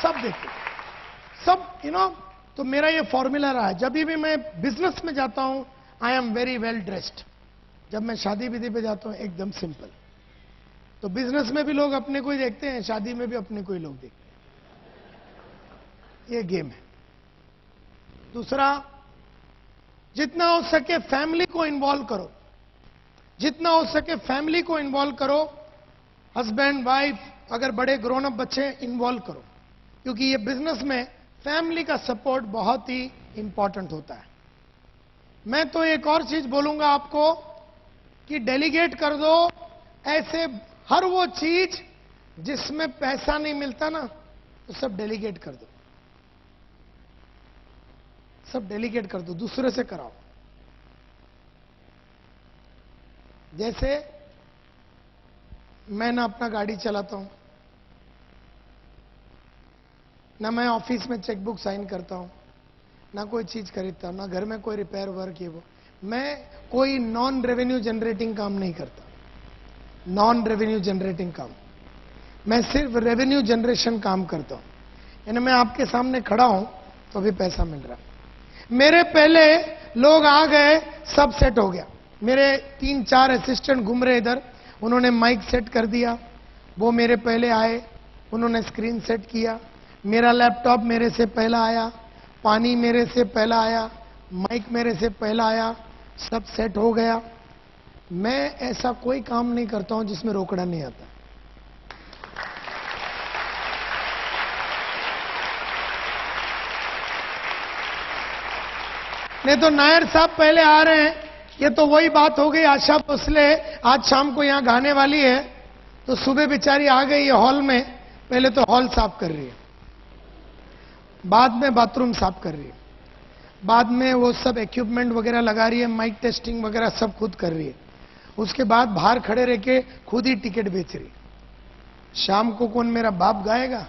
सब देखते हैं, सब तो मेरा ये फॉर्मूला रहा है, जब भी मैं बिजनेस में जाता हूं I am very well dressed. जब मैं शादी विधि पे जाता हूं एकदम सिंपल। तो बिजनेस में भी लोग अपने को ही देखते हैं, शादी में भी अपने को ही लोग देखते हैं। ये गेम है। दूसरा, जितना हो सके फैमिली को इन्वॉल्व करो। जितना हो सके फैमिली को इन्वॉल्व करो, हस्बैंड वाइफ, अगर बड़े ग्रोन अप बच्चे इन्वॉल्व करो, क्योंकि ये बिजनेस में फैमिली का सपोर्ट बहुत ही इंपॉर्टेंट होता है। मैं तो एक और चीज बोलूंगा आपको कि डेलीगेट कर दो ऐसे हर वो चीज जिसमें पैसा नहीं मिलता ना, तो सब डेलीगेट कर दो, सब डेलीगेट कर दो, दूसरे से कराओ। जैसे मैं ना अपना गाड़ी चलाता हूं, ना मैं ऑफिस में चेकबुक साइन करता हूं, ना कोई चीज खरीदता हूं, ना घर में कोई रिपेयर वर्क ये वो, मैं कोई नॉन रेवेन्यू जनरेटिंग काम नहीं करता। नॉन रेवेन्यू जनरेटिंग काम, मैं सिर्फ रेवेन्यू जनरेशन काम करता हूं। यानी मैं आपके सामने खड़ा हूं तो भी पैसा मिल रहा है। मेरे पहले लोग आ गए, सब सेट हो गया। मेरे 3-4 असिस्टेंट घूम रहे इधर, उन्होंने माइक सेट कर दिया, वो मेरे पहले आए, उन्होंने स्क्रीन सेट किया, मेरा लैपटॉप मेरे से पहला आया, पानी मेरे से पहला आया, माइक मेरे से पहला आया, सब सेट हो गया। मैं ऐसा कोई काम नहीं करता हूं जिसमें रोकड़ा नहीं आता। नहीं तो नायर साहब पहले आ रहे हैं, ये तो वही बात हो गई, आशा भोसले आज शाम को यहां गाने वाली है, तो सुबह बेचारी आ गई है हॉल में, पहले तो हॉल साफ कर रही है, बाद में बाथरूम साफ कर रही है, बाद में वो सब इक्विपमेंट वगैरह लगा रही है, माइक टेस्टिंग वगैरह सब खुद कर रही है, उसके बाद बाहर खड़े रह के खुद ही टिकट बेच रही। शाम को कौन मेरा बाप गाएगा?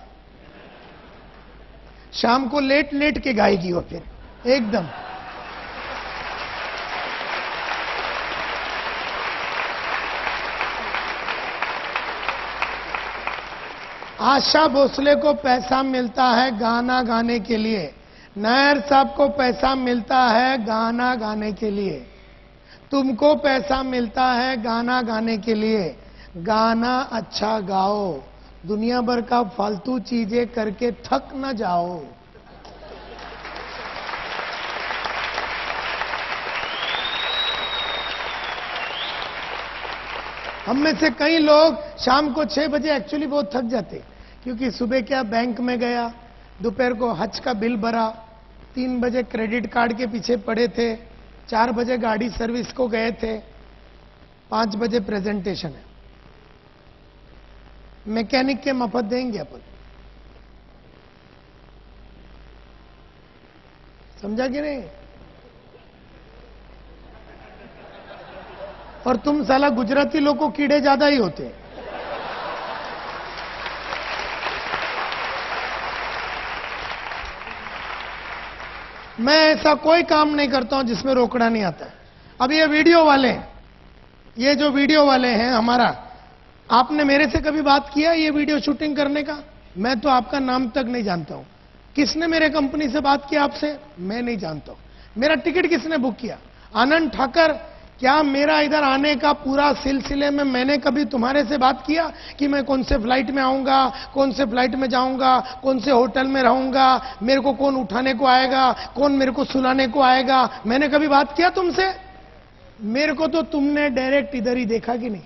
शाम को लेट लेट के गाएगी वो, फिर एकदम। आशा भोसले को पैसा मिलता है गाना गाने के लिए, नायर साहब को पैसा मिलता है गाना गाने के लिए, तुमको पैसा मिलता है गाना गाने के लिए। गाना अच्छा गाओ, दुनिया भर का फालतू चीजें करके थक न जाओ। हम में से कई लोग शाम को 6 बजे एक्चुअली बहुत थक जाते, क्योंकि सुबह क्या बैंक में गया, दोपहर को हज का बिल भरा, 3 बजे क्रेडिट कार्ड के पीछे पड़े थे, 4 बजे गाड़ी सर्विस को गए थे, 5 बजे प्रेजेंटेशन है। मैकेनिक के मफत देंगे अपन, समझा कि नहीं? और तुम साला गुजराती लोग को कीड़े ज्यादा ही होते। मैं ऐसा कोई काम नहीं करता हूं जिसमें रोकड़ा नहीं आता। अब ये वीडियो वाले, ये जो वीडियो वाले हैं हमारा, आपने मेरे से कभी बात किया ये वीडियो शूटिंग करने का? मैं तो आपका नाम तक नहीं जानता हूं। किसने मेरे कंपनी से बात किया आपसे? मैं नहीं जानता हूं। मेरा टिकट किसने बुक किया? आनंद ठाकर। क्या मेरा इधर आने का पूरा सिलसिले में मैंने कभी तुम्हारे से बात किया कि मैं कौन से फ्लाइट में आऊंगा, कौन से फ्लाइट में जाऊंगा, कौन से होटल में रहूंगा, मेरे को कौन उठाने को आएगा, कौन मेरे को सुलाने को आएगा? मैंने कभी बात किया तुमसे? मेरे को तो तुमने डायरेक्ट इधर ही देखा कि नहीं?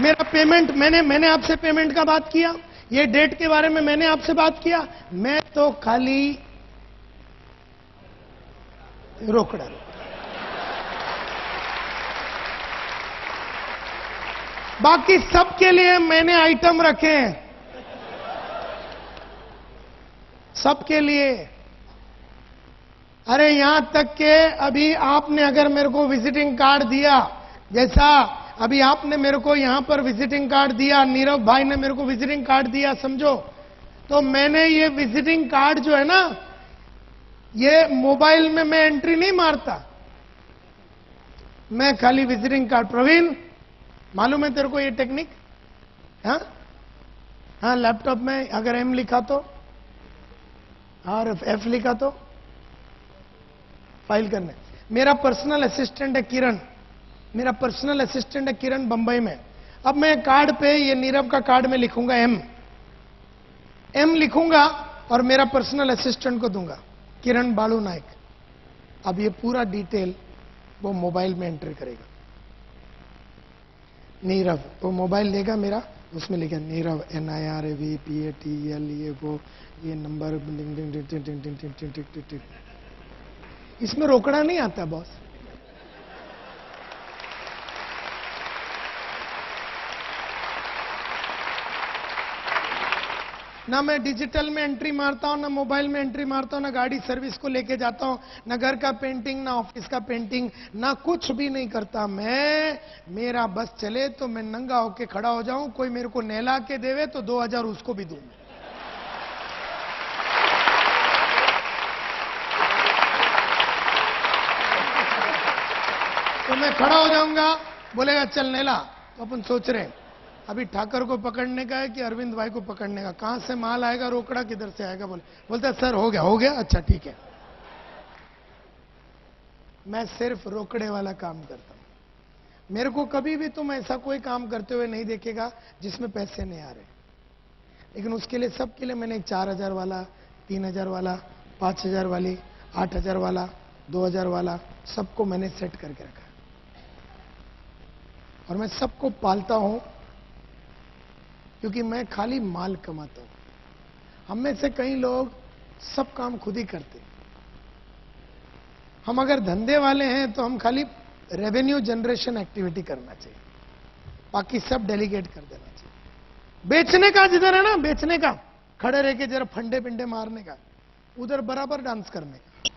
मेरा पेमेंट, मैंने आपसे पेमेंट का बात किया, ये डेट के बारे में मैंने आपसे बात किया? मैं तो खाली रोकड़ा। बाकी सबके लिए मैंने आइटम रखे हैं, सबके लिए। अरे यहां तक के अभी आपने अगर मेरे को विजिटिंग कार्ड दिया, जैसा अभी आपने मेरे को यहां पर विजिटिंग कार्ड दिया, नीरव भाई ने मेरे को विजिटिंग कार्ड दिया, समझो, तो मैंने ये विजिटिंग कार्ड जो है ना, ये मोबाइल में मैं एंट्री नहीं मारता, मैं खाली विजिटिंग कार्ड। प्रवीण, मालूम है तेरे को ये टेक्निक? हाँ, लैपटॉप में अगर एम लिखा तो और एफ लिखा तो फाइल करने। मेरा पर्सनल असिस्टेंट है किरण, मेरा पर्सनल असिस्टेंट है किरण बंबई में। अब मैं कार्ड पे, ये नीरव का कार्ड में लिखूंगा एम, एम लिखूंगा और मेरा पर्सनल असिस्टेंट को दूंगा, किरण बालू नायक। अब ये पूरा डिटेल वो मोबाइल में एंटर करेगा। नीरव, वो मोबाइल लेगा मेरा, उसमें लिखा नीरव NIRAVPATEL, ये नंबर, इसमें रोकड़ा नहीं आता बॉस। ना मैं डिजिटल में एंट्री मारता हूं, ना मोबाइल में एंट्री मारता हूं, ना गाड़ी सर्विस को लेके जाता हूं, ना घर का पेंटिंग, ना ऑफिस का पेंटिंग, ना कुछ भी नहीं करता मैं। मेरा बस चले तो मैं नंगा होके खड़ा हो जाऊं, कोई मेरे को नहला के देवे तो 2000 उसको भी दूं। तो मैं खड़ा हो जाऊंगा, बोलेगा चल नहला, तो अपन सोच रहे हैं अभी ठाकर को पकड़ने का है कि अरविंद भाई को पकड़ने का, कहां से माल आएगा, रोकड़ा किधर से आएगा, बोलता है सर हो गया, अच्छा ठीक है। मैं सिर्फ रोकड़े वाला काम करता हूं। मेरे को कभी भी तुम ऐसा कोई काम करते हुए नहीं देखेगा जिसमें पैसे नहीं आ रहे। लेकिन उसके लिए, सबके लिए मैंने 4000 वाला, 3000 वाला, 5000 वाली, 8000 वाला, 2000 वाला, सबको मैंने सेट करके रखा और मैं सबको पालता हूं, क्योंकि मैं खाली माल कमाता हूं। हम में से कई लोग सब काम खुद ही करते हैं। हम अगर धंधे वाले हैं तो हम खाली रेवेन्यू जनरेशन एक्टिविटी करना चाहिए, बाकी सब डेलीगेट कर देना चाहिए। बेचने का जिधर है ना, बेचने का, खड़े रह के जरा फंडे पिंडे मारने का, उधर बराबर डांस करने का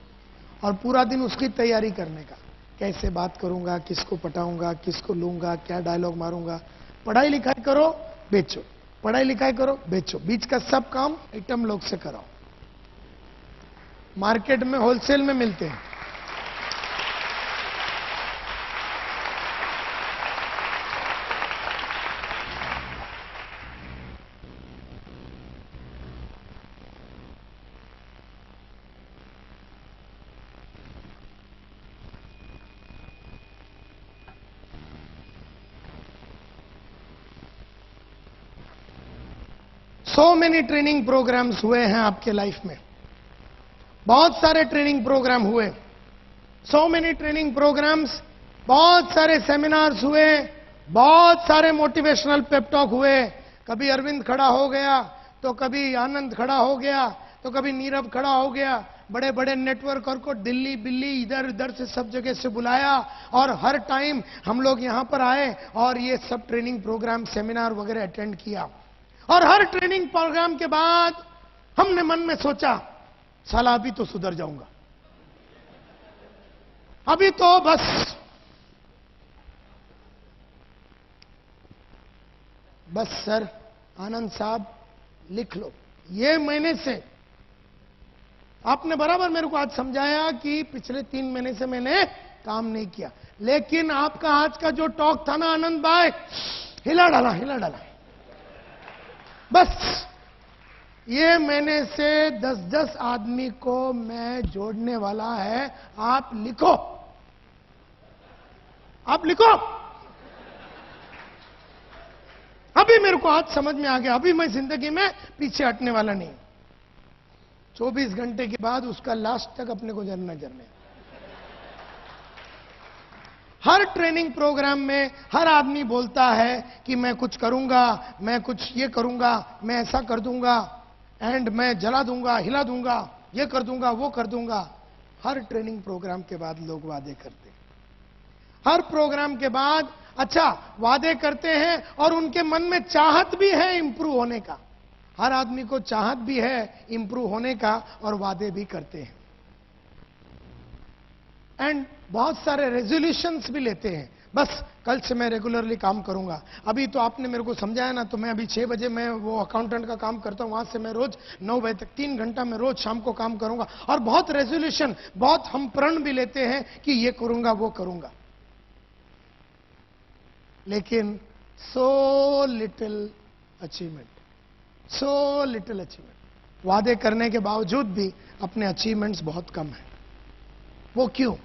और पूरा दिन उसकी तैयारी करने का, कैसे बात करूंगा, किसको पटाऊंगा, किसको लूंगा, क्या डायलॉग मारूंगा। पढ़ाई लिखाई करो, बेचो, पढ़ाई लिखाई करो, बेचो, बीच का सब काम आइटम लोग से कराओ। मार्केट में होलसेल में मिलते हैं। सो मेनी ट्रेनिंग प्रोग्राम्स हुए हैं आपके लाइफ में, बहुत सारे ट्रेनिंग प्रोग्राम हुए, सो मेनी ट्रेनिंग प्रोग्राम्स, बहुत सारे सेमिनार्स हुए, बहुत सारे मोटिवेशनल पेप टॉक हुए। कभी अरविंद खड़ा हो गया, तो कभी आनंद खड़ा हो गया, तो कभी नीरव खड़ा हो गया। बड़े बड़े नेटवर्कर को दिल्ली बिल्ली इधर उधर से सब जगह से बुलाया और हर टाइम हम लोग यहां पर आए और ये सब ट्रेनिंग प्रोग्राम, सेमिनार वगैरह अटेंड किया। और हर ट्रेनिंग प्रोग्राम के बाद हमने मन में सोचा, साला अभी तो सुधर जाऊंगा, अभी तो बस सर आनंद साहब लिख लो। ये महीने से आपने बराबर मेरे को आज समझाया कि पिछले 3 महीने से मैंने काम नहीं किया, लेकिन आपका आज का जो टॉक था ना आनंद भाई, हिला डाला। बस ये महीने से 10-10 आदमी को मैं जोड़ने वाला है। आप लिखो। अभी मेरे को आज समझ में आ गया, अभी मैं जिंदगी में पीछे हटने वाला नहीं। 24 घंटे के बाद उसका लास्ट तक अपने को जरने। हर ट्रेनिंग प्रोग्राम में हर आदमी बोलता है कि मैं कुछ करूंगा, मैं कुछ ये करूंगा, मैं ऐसा कर दूंगा, एंड मैं जला दूंगा, हिला दूंगा, ये कर दूंगा, वो कर दूंगा। हर ट्रेनिंग प्रोग्राम के बाद लोग वादे करते हैं। हर प्रोग्राम के बाद अच्छा वादे करते हैं और उनके मन में चाहत भी है इंप्रूव होने का। हर आदमी को चाहत भी है इंप्रूव होने का और वादे भी करते हैं। एंड बहुत सारे रेजोल्यूशंस भी लेते हैं, बस कल से मैं रेगुलरली काम करूंगा। अभी तो आपने मेरे को समझाया ना, तो मैं अभी 6 बजे मैं वो अकाउंटेंट का काम करता हूं, वहां से मैं रोज 9 बजे तक 3 घंटा मैं रोज शाम को काम करूंगा। और बहुत रेजोल्यूशन, बहुत हम प्रण भी लेते हैं कि ये करूंगा, वो करूंगा, लेकिन सो लिटिल अचीवमेंट। वादे करने के बावजूद भी अपने अचीवमेंट्स बहुत कम है। वो क्यों?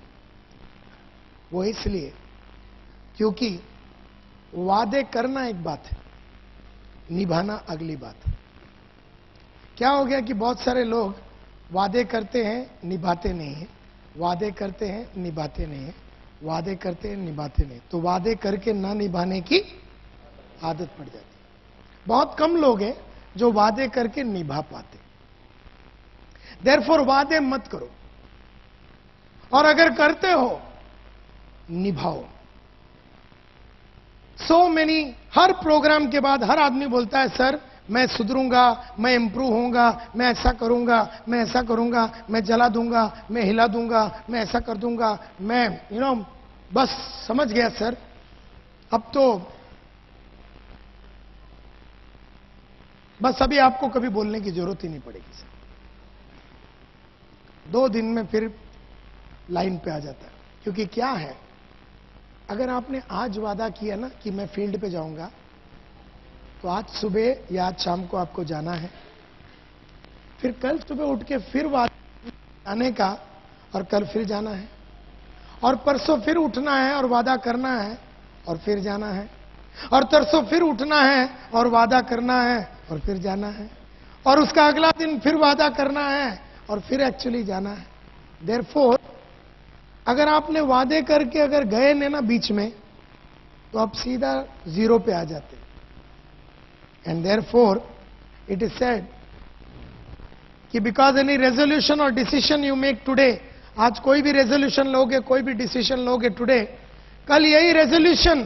वो इसलिए क्योंकि वादे करना एक बात है, निभाना अगली बात है। क्या हो गया कि बहुत सारे लोग वादे करते हैं, निभाते नहीं हैं, वादे करते हैं, निभाते नहीं हैं, वादे करते हैं, निभाते नहीं, तो वादे करके ना निभाने की आदत पड़ जाती है। बहुत कम लोग हैं जो वादे करके निभा पाते। देयरफॉर वादे मत करो, और अगर करते हो निभाओ। सो मेनी, हर प्रोग्राम के बाद हर आदमी बोलता है सर मैं सुधरूंगा, मैं इंप्रूव होऊंगा, मैं ऐसा करूंगा, मैं ऐसा करूंगा, मैं जला दूंगा, मैं हिला दूंगा, मैं ऐसा कर दूंगा, मैं बस समझ गया सर, अब तो बस अभी आपको कभी बोलने की जरूरत ही नहीं पड़ेगी सर। 2 दिन में फिर लाइन पे आ जाता है। क्योंकि क्या है, अगर आपने आज वादा किया ना कि मैं फील्ड पे जाऊंगा, तो आज सुबह या आज शाम को आपको जाना है, फिर कल सुबह उठ के फिर वादा आने का, और कल फिर जाना है, और परसों फिर उठना है और वादा करना है और फिर जाना है, और तरसों फिर उठना है और वादा करना है और फिर जाना है, और उसका अगला दिन फिर वादा करना है और फिर एक्चुअली जाना है। देयरफॉर अगर आपने वादे करके अगर गए ने ना बीच में, तो आप सीधा 0 पे आ जाते। And therefore it is said कि बिकॉज एनी रेजोल्यूशन और डिसीजन यू मेक टुडे, आज कोई भी रेजोल्यूशन लोगे, कोई भी डिसीजन लोगे टुडे, कल यही रेजोल्यूशन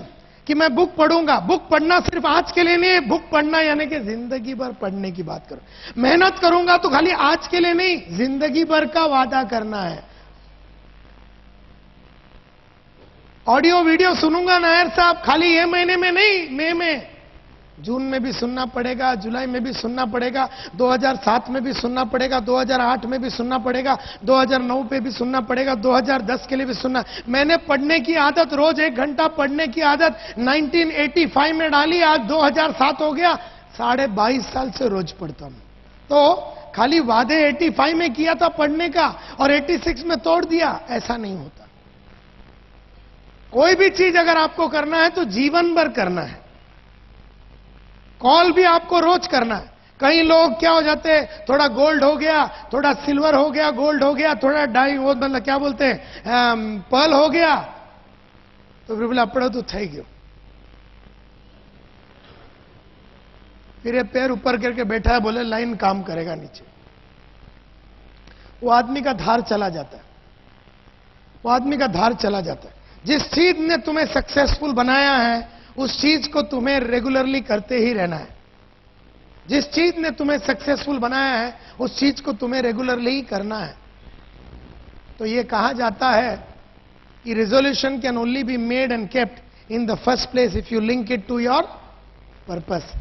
कि मैं बुक पढ़ूंगा। बुक पढ़ना सिर्फ आज के लिए नहीं है, बुक पढ़ना यानी कि जिंदगी भर पढ़ने की बात करो। मेहनत करूंगा तो खाली आज के लिए नहीं, जिंदगी भर का वादा करना है। ऑडियो वीडियो सुनूंगा नायर साहब, खाली ये महीने में नहीं, मई में, जून में भी सुनना पड़ेगा, जुलाई में भी सुनना पड़ेगा, 2007 में भी सुनना पड़ेगा, 2008 में भी सुनना पड़ेगा, 2009 पे भी सुनना पड़ेगा, 2010 के लिए भी सुनना। मैंने पढ़ने की आदत, रोज 1 घंटा पढ़ने की आदत 1985 में डाली, आज 2007 हो गया, 22.5 साल से रोज पढ़ता हूं। तो खाली वादे 85 में किया था पढ़ने का और 86 में तोड़ दिया, ऐसा नहीं होता। कोई भी चीज अगर आपको करना है तो जीवन भर करना है। कॉल भी आपको रोज करना है। कई लोग क्या हो जाते हैं, थोड़ा गोल्ड हो गया, थोड़ा सिल्वर हो गया, गोल्ड हो गया, थोड़ा डाई वो मतलब क्या बोलते हैं पर्ल हो गया, तो फिर बोले अपड़ो तो थई गयो, फिर ये पैर ऊपर करके बैठा है, बोले लाइन काम करेगा नीचे। वो आदमी का धार चला जाता है, वो आदमी का धार चला जाता है। जिस चीज ने तुम्हें सक्सेसफुल बनाया है उस चीज को तुम्हें रेगुलरली करते ही रहना है। जिस चीज ने तुम्हें सक्सेसफुल बनाया है उस चीज को तुम्हें रेगुलरली ही करना है। तो ये कहा जाता है कि resolution can only be made and kept in the first place if you link it to your purpose.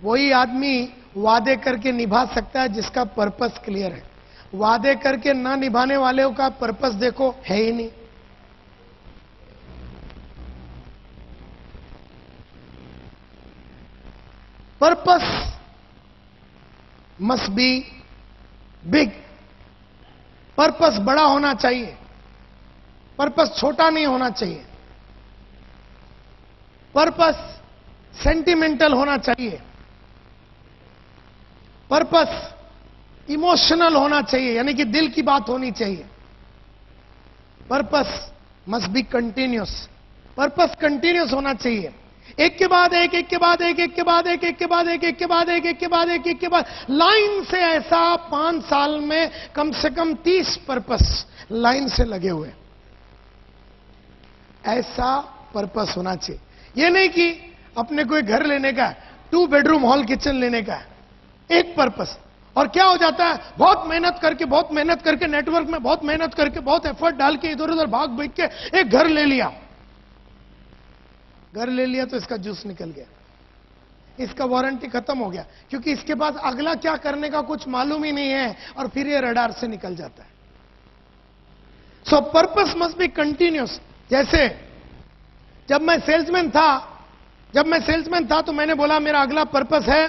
वही आदमी वादे करके निभा सकता है जिसका पर्पस क्लियर है। वादे करके ना निभाने वाले का पर्पस देखो है ही नहीं। Purpose must B big. Purpose बड़ा होना चाहिए, पर्पस छोटा नहीं होना चाहिए। पर्पस सेंटिमेंटल होना चाहिए, पर्पस इमोशनल होना चाहिए, यानी कि दिल की बात होनी चाहिए। Purpose must be continuous, purpose continuous होना चाहिए। एक के बाद एक, एक के बाद एक, एक के बाद एक, एक के बाद एक, एक के बाद एक, एक के बाद एक, एक के बाद लाइन से ऐसा 5 साल में कम से कम 30 पर्पस लाइन से लगे हुए। ऐसा पर्पस होना चाहिए। यह नहीं कि अपने कोई घर लेने का, 2 बेडरूम हॉल किचन लेने का, एक पर्पस। और क्या हो जाता है, बहुत मेहनत करके नेटवर्क में बहुत मेहनत करके बहुत एफर्ट डाल के इधर उधर भाग भाग के एक घर ले लिया। घर ले लिया तो इसका जूस निकल गया, इसका वारंटी खत्म हो गया, क्योंकि इसके पास अगला क्या करने का कुछ मालूम ही नहीं है, और फिर ये रडार से निकल जाता है। सो पर्पस मस्ट बी कंटिन्यूस। जैसे जब मैं सेल्समैन था तो मैंने बोला मेरा अगला पर्पस है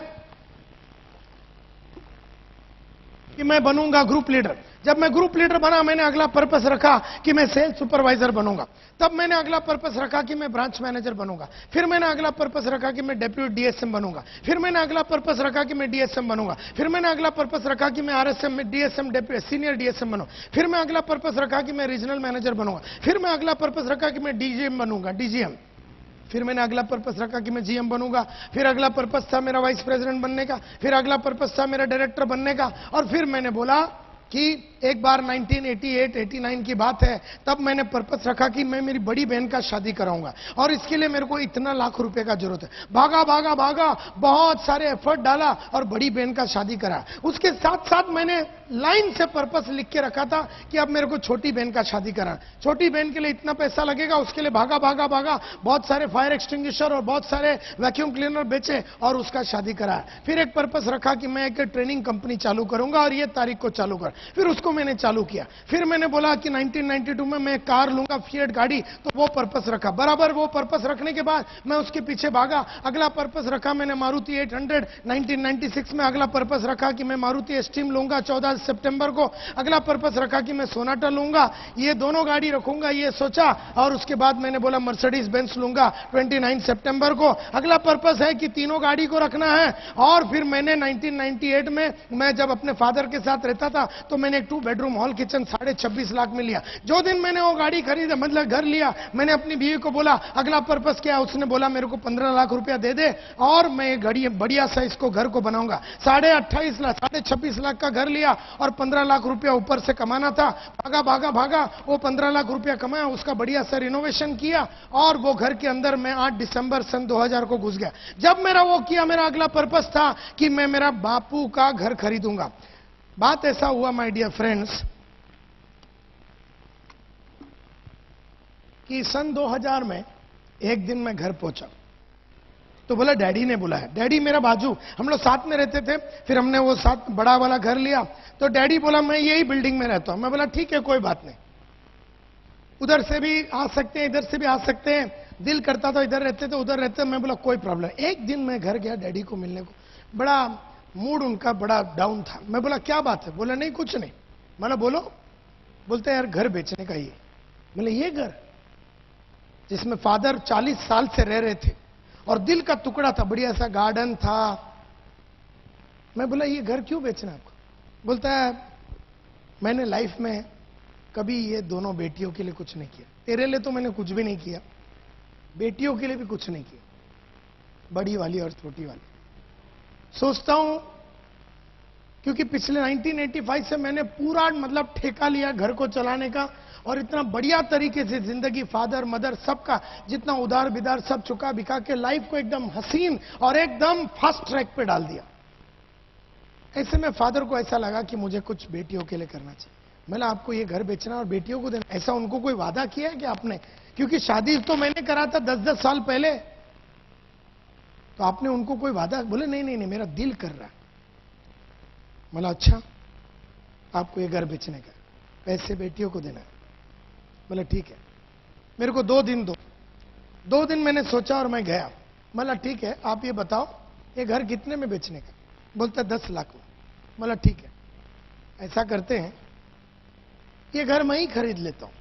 कि मैं बनूंगा ग्रुप लीडर। जब मैं ग्रुप लीडर बना, मैंने अगला पर्पस रखा कि मैं सेल्स सुपरवाइजर बनूंगा। तब मैंने अगला पर्पस रखा कि मैं ब्रांच मैनेजर बनूंगा। फिर मैंने अगला पर्पस रखा कि मैं डेप्यूटी डीएसएम बनूंगा। फिर मैंने अगला पर्पस रखा कि मैं डीएसएम बनूंगा। फिर मैंने अगला पर्पस रखा कि मैं आरएसएम में डीएसएम सीनियर डीएसएम बनूंगा। फिर मैं अगला पर्पस रखा कि मैं रीजनल मैनेजर बनूंगा। फिर मैं अगला पर्पस रखा कि मैं डीजीएम बनूंगा, डीजीएम। फिर मैंने अगला पर्पस रखा कि मैं जीएम बनूंगा। फिर अगला पर्पस था मेरा वाइस प्रेसिडेंट बनने का। फिर अगला पर्पस था मेरा डायरेक्टर बनने का। और फिर मैंने बोला कि एक बार 1988-89 की बात है, तब मैंने पर्पस रखा कि मैं मेरी बड़ी बहन का शादी कराऊंगा और इसके लिए मेरे को इतना लाख रुपए का जरूरत है। भागा भागा भागा, बहुत सारे एफर्ट डाला और बड़ी बहन का शादी करा। उसके साथ साथ मैंने लाइन से पर्पस लिख के रखा था कि अब मेरे को छोटी बहन का शादी करा। छोटी बहन के लिए इतना पैसा लगेगा, उसके लिए भागा भागा भागा, बहुत सारे फायर एक्सटिंग्विशर और बहुत सारे वैक्यूम क्लीनर बेचे और उसका शादी करा। फिर एक पर्पस रखा कि मैं एक ट्रेनिंग कंपनी चालू करूंगा और ये तारीख को चालू कर। फिर उसको मैंने चालू किया। फिर मैंने बोला कि 1992 में मैं कार लूंगा, फिएट गाड़ी, तो वो पर्पस रखा। बराबर वो पर्पस रखने के बाद मैं उसके पीछे भागा। अगला पर्पस रखा मैंने मारुति 800। 1996 में अगला पर्पस रखा कि मैं मारुति एस्टीम लूंगा 14 सितंबर को। अगला पर्पस रखा कि मैं सोनाटा लूंगा, ये दोनों गाड़ी रखूंगा, ये सोचा। और उसके बाद मैंने बोला मर्सिडीज बेंज लूंगा 29 सितंबर को। अगला पर्पस है कि तीनों गाड़ी को रखना है। और फिर मैंने 1998 में, मैं जब अपने फादर के साथ रहता था, तो मैंने एक 2 बेडरूम हॉल किचन 26.5 लाख में लिया। जो दिन मैंने वो गाड़ी खरीदा, मतलब घर लिया, मैंने अपनी बीवी को बोला अगला पर्पस क्या है? उसने बोला मेरे को 15 लाख रुपया दे दे और मैं घड़ी बढ़िया सा इसको घर को बनाऊंगा। 26.5 लाख का घर लिया और 15 लाख रुपया ऊपर से कमाना था। भागा भागा भागा, वो 15 लाख रुपया कमाया, उसका बढ़िया सा रिनोवेशन किया और वो घर के अंदर मैं 8 दिसंबर सन 2000 को घुस गया। जब मेरा वो किया, मेरा अगला पर्पस था कि मैं मेरा बापू का घर खरीदूंगा। बात ऐसा हुआ माय डियर फ्रेंड्स कि सन 2000 में एक दिन मैं घर पहुंचा तो बोला डैडी ने बुलाया। डैडी मेरा बाजू, हम लोग साथ में रहते थे। फिर हमने वो साथ बड़ा वाला घर लिया तो डैडी बोला मैं यही बिल्डिंग में रहता हूं। मैं बोला ठीक है, कोई बात नहीं, उधर से भी आ सकते हैं, इधर से भी आ सकते हैं, दिल करता था इधर रहते तो उधर रहते। मैं बोला कोई प्रॉब्लम। एक दिन मैं घर गया डैडी को मिलने को, बड़ा मूड उनका बड़ा डाउन था। मैं बोला क्या बात है? बोला नहीं कुछ नहीं। मैंने बोलो? बोलते यार घर बेचने का ये। बोले ये घर जिसमें फादर 40 साल से रह रहे थे और दिल का टुकड़ा था, बढ़िया सा गार्डन था। मैं बोला ये घर क्यों बेचना आपको? बोलता है मैंने लाइफ में कभी ये दोनों बेटियों के लिए कुछ नहीं किया। तेरे लिए तो मैंने कुछ भी नहीं किया, बेटियों के लिए भी कुछ नहीं किया, बड़ी वाली और छोटी वाली। सोचता हूं क्योंकि पिछले 1985 से मैंने पूरा मतलब ठेका लिया घर को चलाने का और इतना बढ़िया तरीके से जिंदगी, फादर मदर सबका जितना उधार बिदार सब चुका बिका के लाइफ को एकदम हसीन और एकदम फास्ट ट्रैक पे डाल दिया। ऐसे में फादर को ऐसा लगा कि मुझे कुछ बेटियों के लिए करना चाहिए। मैंने आपको ये घर बेचना और बेटियों को देना, ऐसा उनको कोई वादा किया है कि आपने? क्योंकि शादी तो मैंने करा था 10-10 साल पहले, तो आपने उनको कोई वादा? बोले नहीं नहीं नहीं, मेरा दिल कर रहा है। बोला अच्छा, आपको ये घर बेचने का, पैसे बेटियों को देना है। बोला ठीक है, मेरे को 2 दिन दो। 2 दिन मैंने सोचा और मैं गया। बोला ठीक है, आप ये बताओ ये घर कितने में बेचने का? बोलता 10 लाख में। बोला ठीक है, ऐसा करते हैं, ये घर मैं ही खरीद लेता हूं,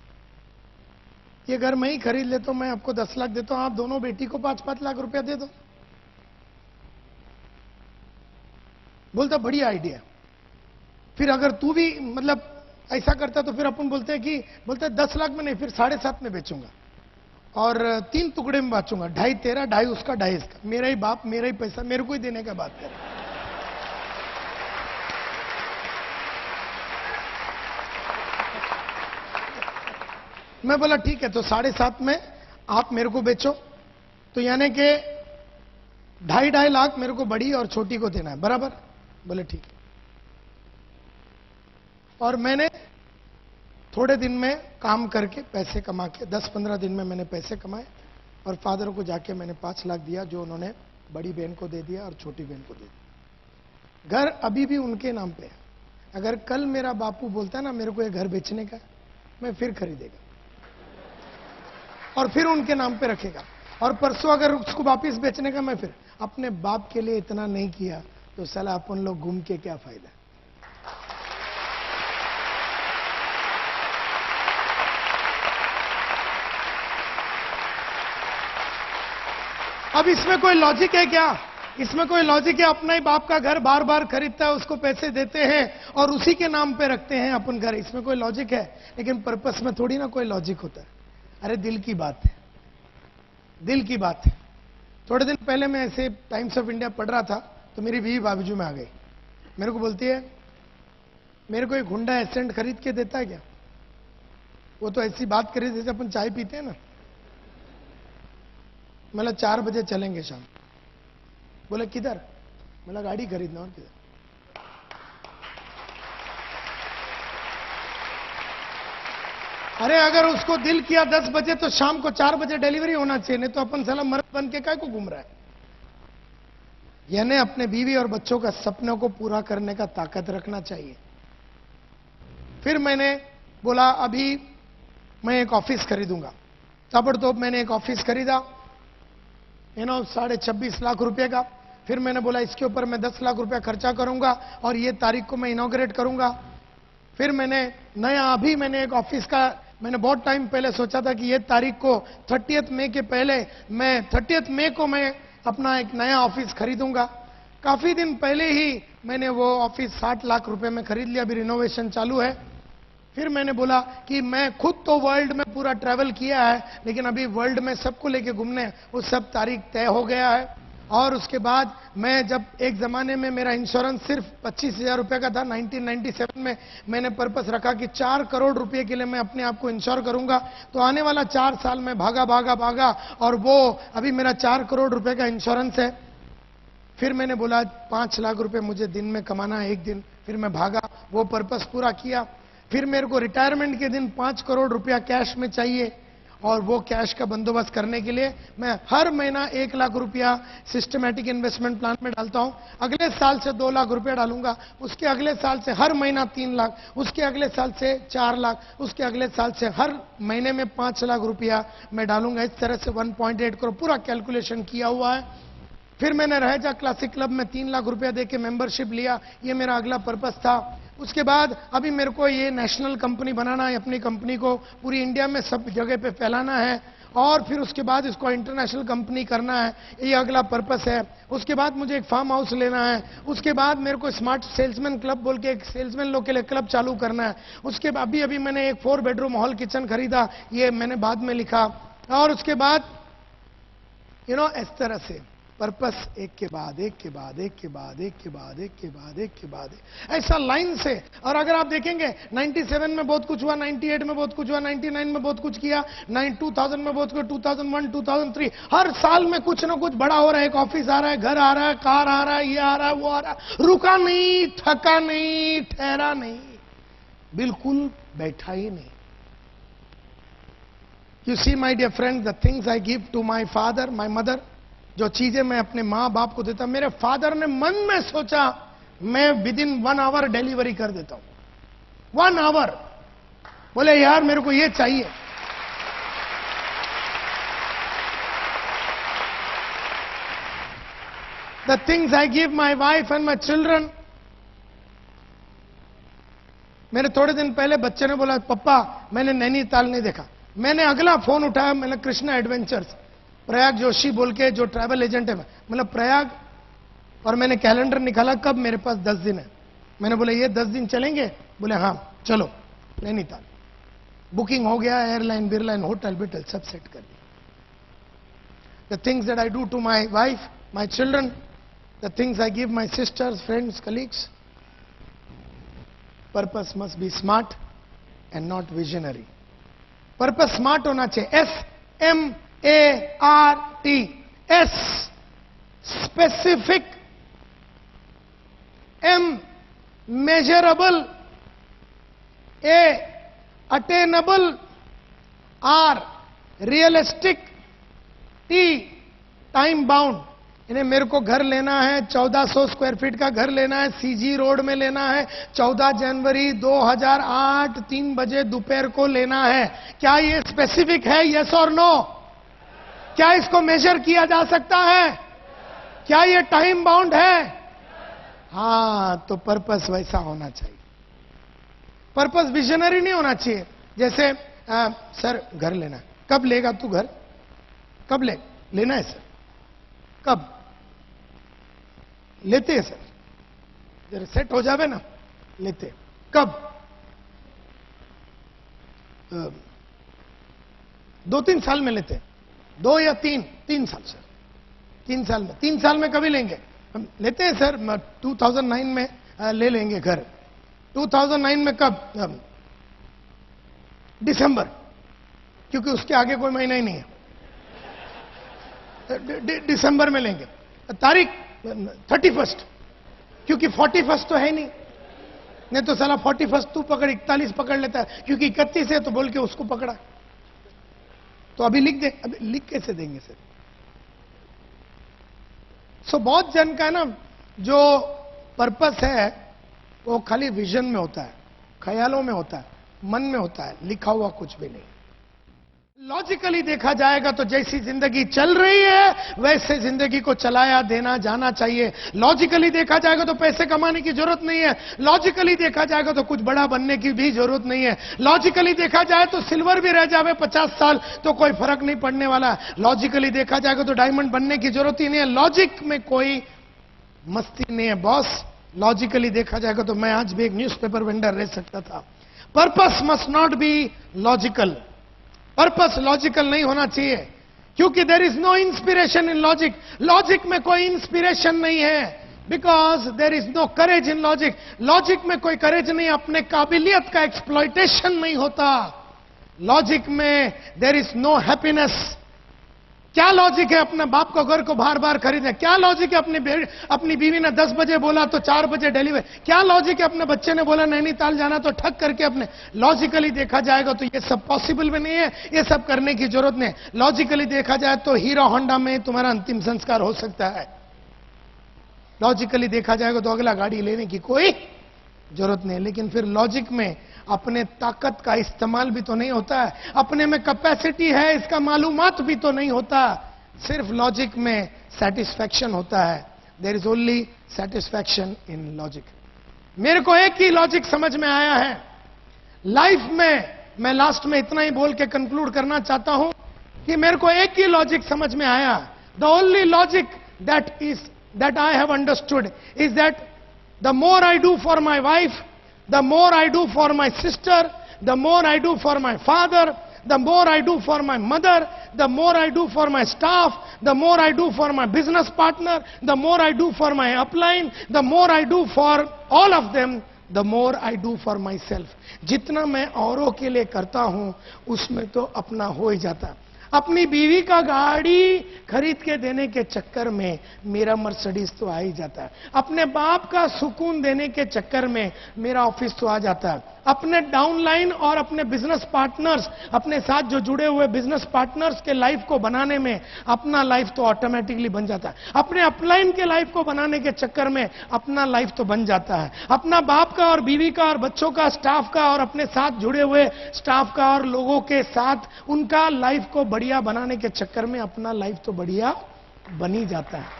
ये घर मैं ही खरीद लेता हूं, मैं आपको 10 लाख देता हूं, आप दोनों बेटी को 5-5 लाख रुपया दे दो। बोलता बढ़िया आइडिया। फिर अगर तू भी मतलब ऐसा करता तो फिर अपन बोलते हैं कि, बोलते 10 लाख में नहीं, फिर 7.5 में बेचूंगा और 3 टुकड़े में बांचूंगा, 2.5 तेरा, 2.5 उसका, 2.5 इसका। मेरा ही बाप, मेरा ही पैसा, मेरे को ही देने का बात कर। मैं बोला ठीक है, तो 7.5 में आप मेरे को बेचो, तो यानी कि 2.5 लाख मेरे को बड़ी और छोटी को देना है, बराबर? बोले ठीक है। और मैंने थोड़े दिन में काम करके पैसे कमा के 10-15 दिन में मैंने पैसे कमाए और फादर को जाके मैंने 5 लाख दिया, जो उन्होंने बड़ी बहन को दे दिया और छोटी बहन को दे दिया। घर अभी भी उनके नाम पे है। अगर कल मेरा बापू बोलता है ना मेरे को ये घर बेचने का, मैं फिर खरीदेगा और फिर उनके नाम पे रखेगा। और परसों अगर उसको वापिस बेचने का, मैं फिर अपने बाप के लिए इतना नहीं किया तो साला अपन लोग घूम के क्या फायदा। अब इसमें कोई लॉजिक है क्या? इसमें कोई लॉजिक है? अपना ही बाप का घर बार बार खरीदता है, उसको पैसे देते हैं और उसी के नाम पे रखते हैं अपन घर, इसमें कोई लॉजिक है? लेकिन पर्पस में थोड़ी ना कोई लॉजिक होता है। अरे दिल की बात है, दिल की बात है। थोड़े दिन पहले मैं ऐसे टाइम्स ऑफ इंडिया पढ़ रहा था, तो मेरी बीवी बाजू में आ गई, मेरे को बोलती है, मेरे को एक हुंडा एसेंट खरीद के देता है क्या? वो तो ऐसी बात करी जैसे अपन चाय पीते हैं ना। मतलब 4 बजे चलेंगे शाम। बोले किधर? मतलब गाड़ी खरीदना। और किधर? अरे अगर उसको दिल किया 10 बजे तो शाम को 4 बजे डिलीवरी होना चाहिए, नहीं तो अपन साला मर्द बन के काय को घूम रहा है। यानी अपने बीवी और बच्चों का सपनों को पूरा करने का ताकत रखना चाहिए। फिर मैंने बोला अभी मैं एक ऑफिस खरीदूंगा। ताबड़तोड़ मैंने एक ऑफिस खरीदा, 26.5 लाख रुपए का। फिर मैंने बोला इसके ऊपर मैं 10 लाख रुपया खर्चा करूंगा और ये तारीख को मैं इनॉग्रेट करूंगा। फिर मैंने अभी मैंने एक ऑफिस का, मैंने बहुत टाइम पहले सोचा था कि ये तारीख को 30 मई के पहले, मैं 30 मई को मैं अपना एक नया ऑफिस खरीदूंगा। काफी दिन पहले ही मैंने वो ऑफिस 60 लाख रुपए में खरीद लिया, अभी रिनोवेशन चालू है। फिर मैंने बोला कि मैं खुद तो वर्ल्ड में पूरा ट्रैवल किया है, लेकिन अभी वर्ल्ड में सबको लेके घूमने, वो सब तारीख तय हो गया है। और उसके बाद मैं जब एक जमाने में मेरा इंश्योरेंस सिर्फ 25,000 रुपए का था, 1997 में मैंने पर्पस रखा कि 4 करोड़ रुपए के लिए मैं अपने आप को इंश्योर करूंगा। तो आने वाला 4 साल में भागा और वो अभी मेरा 4 करोड़ रुपए का इंश्योरेंस है। फिर मैंने बोला 5 लाख रुपए मुझे दिन में कमाना है एक दिन। फिर मैं भागा, वो पर्पस पूरा किया। फिर मेरे को रिटायरमेंट के दिन 5 करोड़ रुपया कैश में चाहिए, और वो कैश का बंदोबस्त करने के लिए मैं हर महीना 1 लाख रुपया सिस्टमैटिक इन्वेस्टमेंट प्लान में डालता हूं। अगले साल से 2 लाख रुपया डालूंगा, उसके अगले साल से हर महीना 3 लाख, उसके अगले साल से 4 लाख, उसके अगले साल से हर महीने में 5 लाख रुपया मैं डालूंगा। इस तरह से 1.8 करोड़ पूरा कैलकुलेशन किया हुआ है। फिर मैंने रहेजा क्लासिक क्लब में 3 लाख रुपया देके मेंबरशिप लिया, ये मेरा अगला पर्पस था। उसके बाद अभी मेरे को ये नेशनल कंपनी बनाना है, अपनी कंपनी को पूरी इंडिया में सब जगह पे फैलाना है, और फिर उसके बाद इसको इंटरनेशनल कंपनी करना है, ये अगला पर्पस है। उसके बाद मुझे एक फार्म हाउस लेना है। उसके बाद मेरे को स्मार्ट सेल्समैन क्लब बोल के एक सेल्समैन लोग के लिए क्लब चालू करना है। उसके बाद अभी मैंने एक 4 बेडरूम हॉल किचन खरीदा, ये मैंने बाद में लिखा। और उसके बाद इस तरह से पर्पस एक के बाद एक के बाद एक के बाद एक के बाद एक के बाद एक के बाद ऐसा लाइन से। और अगर आप देखेंगे 97 में बहुत कुछ हुआ, 98 में बहुत कुछ हुआ, 99 में बहुत कुछ किया, 2000 में बहुत कुछ, 2001, 2003, हर साल में कुछ ना कुछ बड़ा हो रहा है। एक ऑफिस आ रहा है, घर आ रहा है, कार आ रहा है, ये आ रहा है, वो आ रहा है। रुका नहीं, थका नहीं, ठहरा नहीं, बिल्कुल बैठा ही नहीं। You see my dear friend, the things I give to my father, my mother, जो चीजें मैं अपने मां बाप को देता, मेरे फादर ने मन में सोचा मैं विदिन 1 आवर डिलीवरी कर देता हूं। 1 आवर। बोले यार मेरे को ये चाहिए। The things I give my wife and my children. मेरे थोड़े दिन पहले बच्चे ने बोला पप्पा मैंने नैनीताल नहीं देखा। मैंने अगला फोन उठाया, मैंने कृष्णा एडवेंचर्स, प्रयाग जोशी बोल के जो ट्रैवल एजेंट है, मतलब प्रयाग, और मैंने कैलेंडर निकाला कब, मेरे पास 10 दिन है। मैंने बोला ये 10 दिन चलेंगे? बोले हाँ चलो नैनीताल। बुकिंग हो गया, एयरलाइन बिरलाइन होटल बिटल सब सेट कर दिया। The things that I do to my wife, my children, the things I give my sisters, friends, colleagues. Purpose must be smart and not visionary. Purpose smart होना चाहिए, SMART, S specific, M measurable, A attainable, R realistic, T time bound. इन्हें मेरे को घर लेना है, 1400 स्क्वायर फीट का घर लेना है, CG रोड में लेना है, 14 जनवरी 2008 3 बजे दोपहर को लेना है। क्या ये स्पेसिफिक है? यस और नो? क्या इसको मेजर किया जा सकता है? क्या ये टाइम बाउंड है? हां, तो पर्पस वैसा होना चाहिए। पर्पस विजनरी नहीं होना चाहिए। जैसे सर घर लेना है, कब लेगा तू घर? कब लेना है सर? कब लेते हैं सर? जरा सेट हो जावे ना, लेते हैं। कब? 2-3 साल में लेते हैं। 2 या 3 साल सर, 3 साल में। 3 साल में कभी लेंगे? हम लेते हैं सर 2009 में ले लेंगे घर। 2009 में कब? दिसंबर, क्योंकि उसके आगे कोई महीना ही नहीं है। दिसंबर में लेंगे। तारीख 31, क्योंकि 41 तो है नहीं तो साला 41 तू पकड़, 41 पकड़ लेता है, क्योंकि 31 है तो बोल के उसको पकड़ा। तो अभी लिख दे। अभी लिख कैसे देंगे सर? सो बहुत जन का ना जो पर्पस है वो खाली विजन में होता है, ख्यालों में होता है, मन में होता है, लिखा हुआ कुछ भी नहीं। लॉजिकली देखा जाएगा तो जैसी जिंदगी चल रही है वैसे जिंदगी को चलाया देना जाना चाहिए। लॉजिकली देखा जाएगा तो पैसे कमाने की जरूरत नहीं है। लॉजिकली देखा जाएगा तो कुछ बड़ा बनने की भी जरूरत नहीं है। लॉजिकली देखा जाए तो सिल्वर भी रह जावे 50 साल तो कोई फर्क नहीं पड़ने वाला। लॉजिकली देखा जाएगा तो डायमंड बनने की जरूरत ही नहीं है। लॉजिक में कोई मस्ती नहीं है बॉस। लॉजिकली देखा जाएगा तो मैं आज भी एक न्यूज़पेपर वेंडर रह सकता था। Purpose must not be logical. Purpose logical नहीं होना चाहिए, क्योंकि there is no inspiration in logic. Logic में कोई इंस्पिरेशन नहीं है, because there is no courage in logic. Logic में कोई करेज नहीं, अपने काबिलियत का एक्सप्लॉइटेशन नहीं होता। लॉजिक में देर इज नो हैप्पीनेस। क्या लॉजिक है अपने बाप को घर को बार बार खरीदने? क्या लॉजिक है अपनी बीवी ने 10 बजे बोला तो 4 बजे डिलीवर? क्या लॉजिक है अपने बच्चे ने बोला नैनीताल जाना तो ठग करके अपने? लॉजिकली देखा जाएगा तो ये सब पॉसिबल भी नहीं है, ये सब करने की जरूरत नहीं। लॉजिकली देखा जाए तो हीरो होंडा में तुम्हारा अंतिम संस्कार हो सकता है। लॉजिकली देखा जाएगा तो अगला गाड़ी लेने की कोई जरूरत नहीं। लेकिन फिर लॉजिक में अपने ताकत का इस्तेमाल भी तो नहीं होता है, अपने में कैपेसिटी है इसका मालूमात भी तो नहीं होता। सिर्फ लॉजिक में सेटिस्फैक्शन होता है। There is only satisfaction in logic. मेरे को एक ही लॉजिक समझ में आया है लाइफ में। मैं लास्ट में इतना ही बोल के कंक्लूड करना चाहता हूं कि मेरे को एक ही लॉजिक समझ में आया। The only logic that I have understood is that the more I do for my wife, the more I do for my sister, the more I do for my father, the more I do for my mother, the more I do for my staff, the more I do for my business partner, the more I do for my upline, the more I do for all of them, the more I do for myself. जितना मैं औरों के लिए करता हूं उसमें तो अपना हो ही जाता। अपनी बीवी का गाड़ी खरीद के देने के चक्कर में मेरा मर्सिडीज तो आ ही जाता है। अपने बाप का सुकून देने के चक्कर में मेरा ऑफिस तो आ जाता है। अपने डाउनलाइन और अपने बिजनेस पार्टनर्स, अपने साथ जो जुड़े हुए बिजनेस पार्टनर्स के लाइफ को बनाने में अपना लाइफ तो ऑटोमेटिकली बन जाता है। अपने अपलाइन के लाइफ को बनाने के चक्कर में अपना लाइफ तो बन जाता है। अपना बाप का और बीवी का और बच्चों का, स्टाफ का और अपने साथ जुड़े हुए स्टाफ का और लोगों के साथ उनका लाइफ को बढ़िया बनाने के चक्कर में अपना लाइफ तो बढ़िया बन ही जाता है।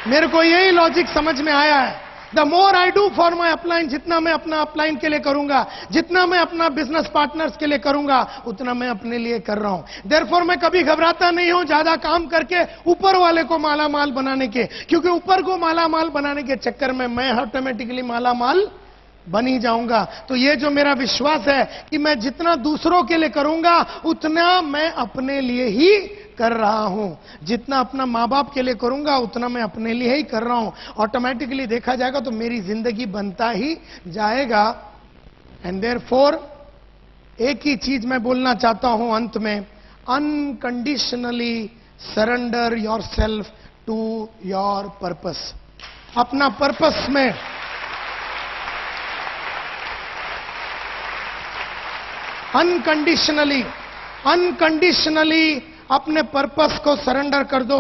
मेरे को यही लॉजिक समझ में आया है। The more I do for my upline, जितना मैं अपना अपलाइन के लिए करूंगा, जितना मैं अपना बिजनेस पार्टनर्स के लिए करूंगा, उतना मैं अपने लिए कर रहा हूं। देयरफॉर मैं कभी घबराता नहीं हूं ज्यादा काम करके ऊपर वाले को माला माल बनाने के, क्योंकि ऊपर को माला माल बनाने के चक्कर में मैं ऑटोमेटिकली माला माल बन ही जाऊंगा। तो ये जो मेरा विश्वास है कि मैं जितना दूसरों के लिए करूंगा उतना मैं अपने लिए ही कर रहा हूं। जितना अपना माँ बाप के लिए करूंगा उतना मैं अपने लिए ही कर रहा हूं। ऑटोमेटिकली देखा जाएगा तो मेरी जिंदगी बनता ही जाएगा। एंड देयरफॉर एक ही चीज मैं बोलना चाहता हूं अंत में, unconditionally surrender yourself to your purpose. अपना पर्पस में अनकंडीशनली अपने पर्पस को सरेंडर कर दो।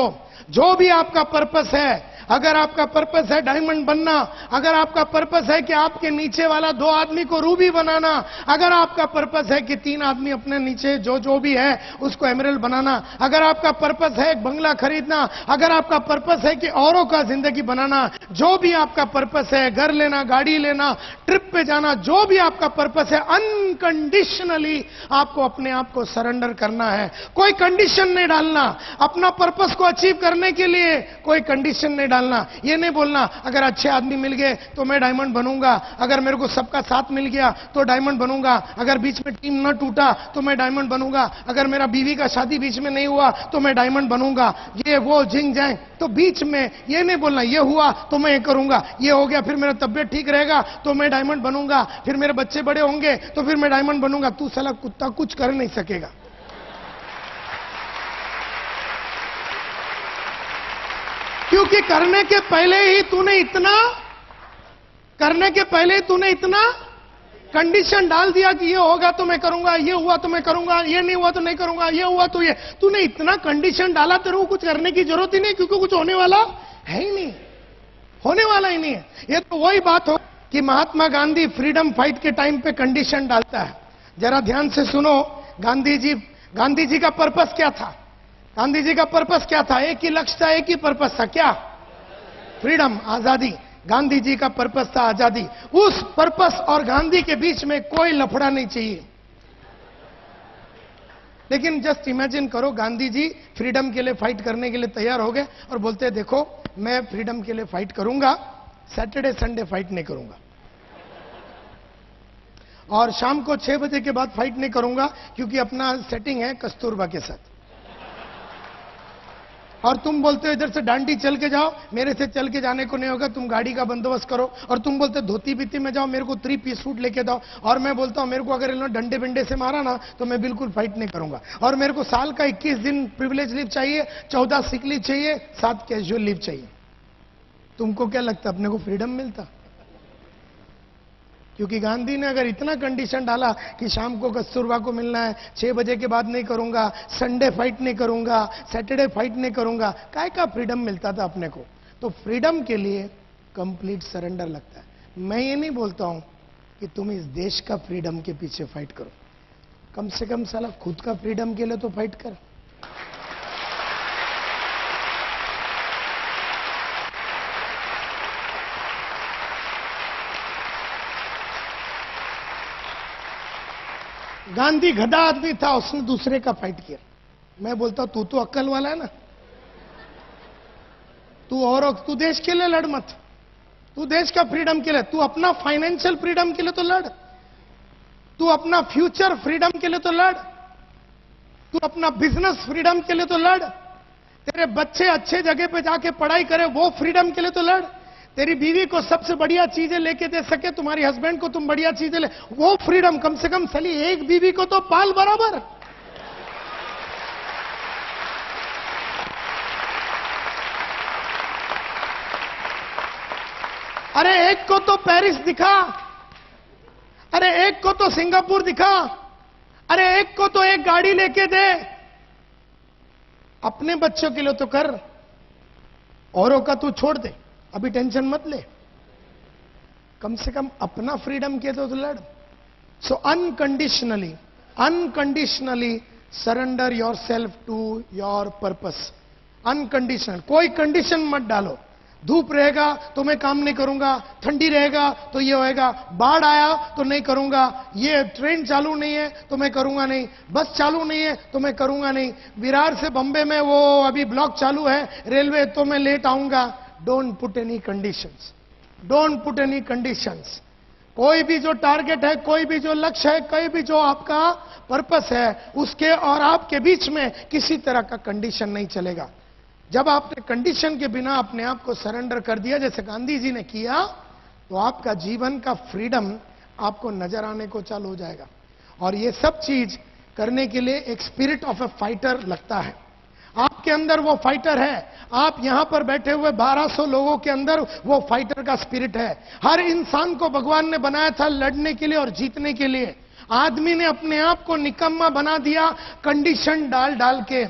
जो भी आपका पर्पस है, अगर आपका पर्पस है डायमंड बनना, अगर आपका पर्पस है कि आपके नीचे वाला 2 आदमी को रूबी बनाना, अगर आपका पर्पस है कि 3 आदमी अपने नीचे जो भी है उसको एमरल्ड बनाना, अगर आपका पर्पस है एक बंगला खरीदना, अगर आपका पर्पस है कि औरों का जिंदगी बनाना, जो भी आपका पर्पस है, घर लेना, गाड़ी लेना, ट्रिप पे जाना, जो भी आपका पर्पस है, अनकंडीशनली आपको अपने आप को सरेंडर करना है। कोई कंडीशन नहीं डालना। अपना पर्पस को अचीव करने के लिए कोई कंडीशन नहीं डालना। ये नहीं बोलना अगर अच्छे आदमी मिल गए तो मैं डायमंड बनूंगा, अगर मेरे को सबका साथ मिल गया तो डायमंड बनूंगा, अगर बीच में टीम न टूटा तो मैं डायमंड बनूंगा, अगर मेरा बीवी का शादी बीच में नहीं हुआ तो मैं डायमंड बनूंगा, ये वो जिंग जाए। तो बीच में ये नहीं बोलना ये हुआ तो मैं ये करूंगा, ये हो गया फिर मेरा तबियत ठीक रहेगा तो मैं डायमंड बनूंगा, फिर मेरे बच्चे बड़े होंगे तो फिर मैं डायमंड बनूंगा। तू साला कुत्ता कुछ कर नहीं सकेगा। क्योंकि करने के पहले ही तूने इतना कंडीशन डाल दिया कि ये होगा तो मैं करूंगा, ये हुआ तो मैं करूंगा, ये नहीं हुआ तो नहीं करूंगा, ये हुआ तो ये। तूने इतना कंडीशन डाला, तेरे को कुछ करने की जरूरत ही नहीं, क्योंकि कुछ होने वाला है ही नहीं, होने वाला ही नहीं है। ये तो वही बात हो कि महात्मा गांधी फ्रीडम फाइट के टाइम पे कंडीशन डालता है। जरा ध्यान से सुनो, गांधी जी का पर्पस क्या था? गांधी जी का पर्पस क्या था? एक ही लक्ष्य था, एक ही पर्पस था। क्या? फ्रीडम, आजादी। गांधी जी का पर्पस था आजादी। उस पर्पस और गांधी के बीच में कोई लफड़ा नहीं चाहिए। लेकिन जस्ट इमेजिन करो, गांधी जी फ्रीडम के लिए फाइट करने के लिए तैयार हो गए और बोलते हैं देखो मैं फ्रीडम के लिए फाइट करूंगा, सैटरडे संडे फाइट नहीं करूंगा, और शाम को 6 बजे के बाद फाइट नहीं करूंगा क्योंकि अपना सेटिंग है कस्तूरबा के साथ। और तुम बोलते हो इधर से डांडी चल के जाओ, मेरे से चल के जाने को नहीं होगा, तुम गाड़ी का बंदोबस्त करो। और तुम बोलते धोती बीती में जाओ, मेरे को 3 पीस सूट लेके जाओ। और मैं बोलता हूं मेरे को अगर इन्होंने डंडे बिंडे से मारा ना तो मैं बिल्कुल फाइट नहीं करूंगा। और मेरे को साल का 21 दिन प्रिविलेज लीव चाहिए, 14 सिक लीव चाहिए, 7 कैजुअल लीव चाहिए। तुमको क्या लगता अपने को फ्रीडम मिलता? क्योंकि गांधी ने अगर इतना कंडीशन डाला कि शाम को कस्तूरबा को मिलना है, 6 बजे के बाद नहीं करूंगा, संडे फाइट नहीं करूंगा, सैटरडे फाइट नहीं करूंगा, काय का फ्रीडम मिलता था अपने को? तो फ्रीडम के लिए कंप्लीट सरेंडर लगता है। मैं ये नहीं बोलता हूं कि तुम इस देश का फ्रीडम के पीछे फाइट करो, कम से कम साला खुद का फ्रीडम के लिए तो फाइट कर। गांधी गधा आदमी था, उसने दूसरे का फाइट किया। मैं बोलता हूं तू तो अक्ल वाला है ना, तू देश के लिए लड़ मत, तू देश का फ्रीडम के लिए, तू अपना फाइनेंशियल फ्रीडम के लिए तो लड़, तू अपना फ्यूचर फ्रीडम के लिए तो लड़, तू अपना बिजनेस फ्रीडम के लिए तो लड़, तेरे बच्चे अच्छे जगह पे जाके पढ़ाई करे वो फ्रीडम के लिए तो लड़, तेरी बीवी को सबसे बढ़िया चीजें लेके दे सके, तुम्हारी हस्बैंड को तुम बढ़िया चीजें ले, वो फ्रीडम। कम से कम सली एक बीवी को तो पाल बराबर। अरे एक को तो पेरिस दिखा, अरे एक को तो सिंगापुर दिखा, अरे एक को तो एक गाड़ी लेके दे। अपने बच्चों के लिए तो कर, औरों का तू छोड़ दे, अभी टेंशन मत ले, कम से कम अपना फ्रीडम के तो लड़। So unconditionally surrender yourself to your purpose. Unconditional, कोई कंडीशन मत डालो। धूप रहेगा तो मैं काम नहीं करूंगा, ठंडी रहेगा तो ये होएगा, बाढ़ आया तो नहीं करूंगा, ये ट्रेन चालू नहीं है तो मैं करूंगा नहीं, बस चालू नहीं है तो मैं करूंगा नहीं, विरार से बंबई में वो अभी ब्लॉक चालू है रेलवे तो मैं लेट आऊंगा। Don't put any conditions, don't put any conditions. कोई भी जो टारगेट है, कोई भी जो लक्ष्य है, कोई भी जो आपका पर्पस है, उसके और आपके बीच में किसी तरह का कंडीशन नहीं चलेगा। जब आपने कंडीशन के बिना अपने आप को सरेंडर कर दिया जैसे गांधी जी ने किया, तो आपका जीवन का फ्रीडम आपको नजर आने को चालू हो जाएगा। और ये सब चीज करने के लिए एक स्पिरिट ऑफ ए फाइटर लगता है। आपके अंदर वो फाइटर है। आप यहां पर बैठे हुए 1200 लोगों के अंदर वो फाइटर का स्पिरिट है। हर इंसान को भगवान ने बनाया था लड़ने के लिए और जीतने के लिए। आदमी ने अपने आप को निकम्मा बना दिया कंडीशन डाल डाल के।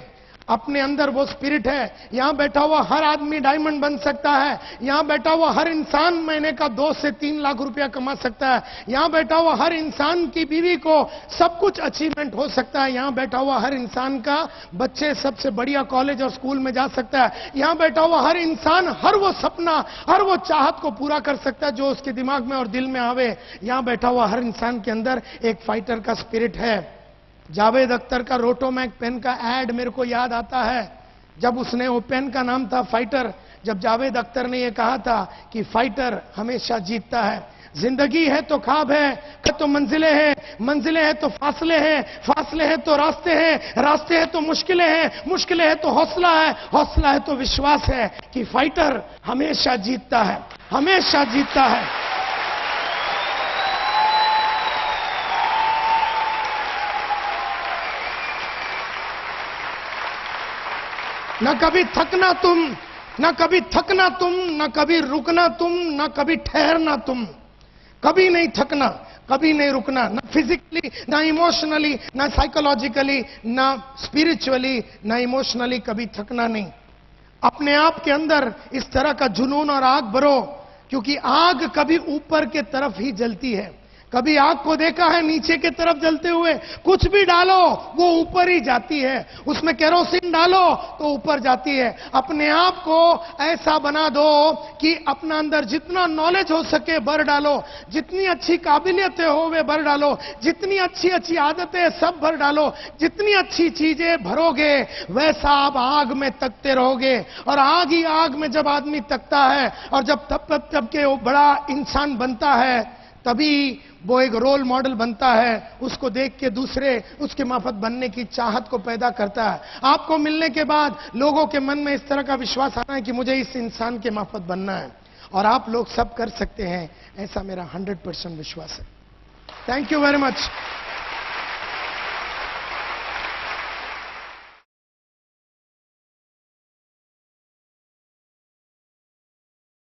अपने अंदर वो स्पिरिट है। यहां बैठा हुआ हर आदमी डायमंड बन सकता है। यहां बैठा हुआ हर इंसान महीने का 2 से 3 लाख रुपया कमा सकता है। यहां बैठा हुआ हर इंसान की बीवी को सब कुछ अचीवमेंट हो सकता है। यहां बैठा हुआ हर इंसान का बच्चे सबसे बढ़िया कॉलेज और स्कूल में जा सकता है। यहां बैठा हुआ हर इंसान हर वो सपना, हर वो चाहत को पूरा कर सकता है जो उसके दिमाग में और दिल में आवे। यहां बैठा हुआ हर इंसान के अंदर एक फाइटर का स्पिरिट है। जावेद अख्तर का रोटोमैक पेन का एड मेरे को याद आता है। जब उसने, वो पेन का नाम था फाइटर, जब जावेद अख्तर ने यह कहा था कि फाइटर हमेशा जीतता है। जिंदगी है तो ख्वाब है तो मंजिलें हैं, मंजिलें हैं तो फासले हैं, फासले हैं तो रास्ते हैं, रास्ते हैं तो मुश्किलें हैं, मुश्किलें हैं तो हौसला है, हौसला है तो विश्वास है कि फाइटर हमेशा जीतता है, हमेशा जीतता है। न कभी थकना तुम, न कभी थकना तुम, न कभी रुकना तुम, न कभी ठहरना तुम। कभी नहीं थकना, कभी नहीं रुकना, ना फिजिकली, ना इमोशनली, ना साइकोलॉजिकली, ना स्पिरिचुअली, ना इमोशनली, कभी थकना नहीं। अपने आप के अंदर इस तरह का जुनून और आग भरो, क्योंकि आग कभी ऊपर के तरफ ही जलती है। कभी आग को देखा है नीचे की तरफ जलते हुए? कुछ भी डालो वो ऊपर ही जाती है। उसमें केरोसिन डालो तो ऊपर जाती है। अपने आप को ऐसा बना दो कि अपना अंदर जितना नॉलेज हो सके भर डालो, जितनी अच्छी काबिलियतें हो वे भर डालो, जितनी अच्छी अच्छी आदतें सब भर डालो। जितनी अच्छी चीजें भरोगे वैसा आप आग में तकते रहोगे। और आग ही आग में जब आदमी तकता है और जब तब के वो बड़ा इंसान बनता है, तभी वो एक रोल मॉडल बनता है। उसको देख के दूसरे उसके माफत बनने की चाहत को पैदा करता है। आपको मिलने के बाद लोगों के मन में इस तरह का विश्वास आना है कि मुझे इस इंसान के माफत बनना है, और आप लोग सब कर सकते हैं, ऐसा मेरा 100% विश्वास है। Thank you very much.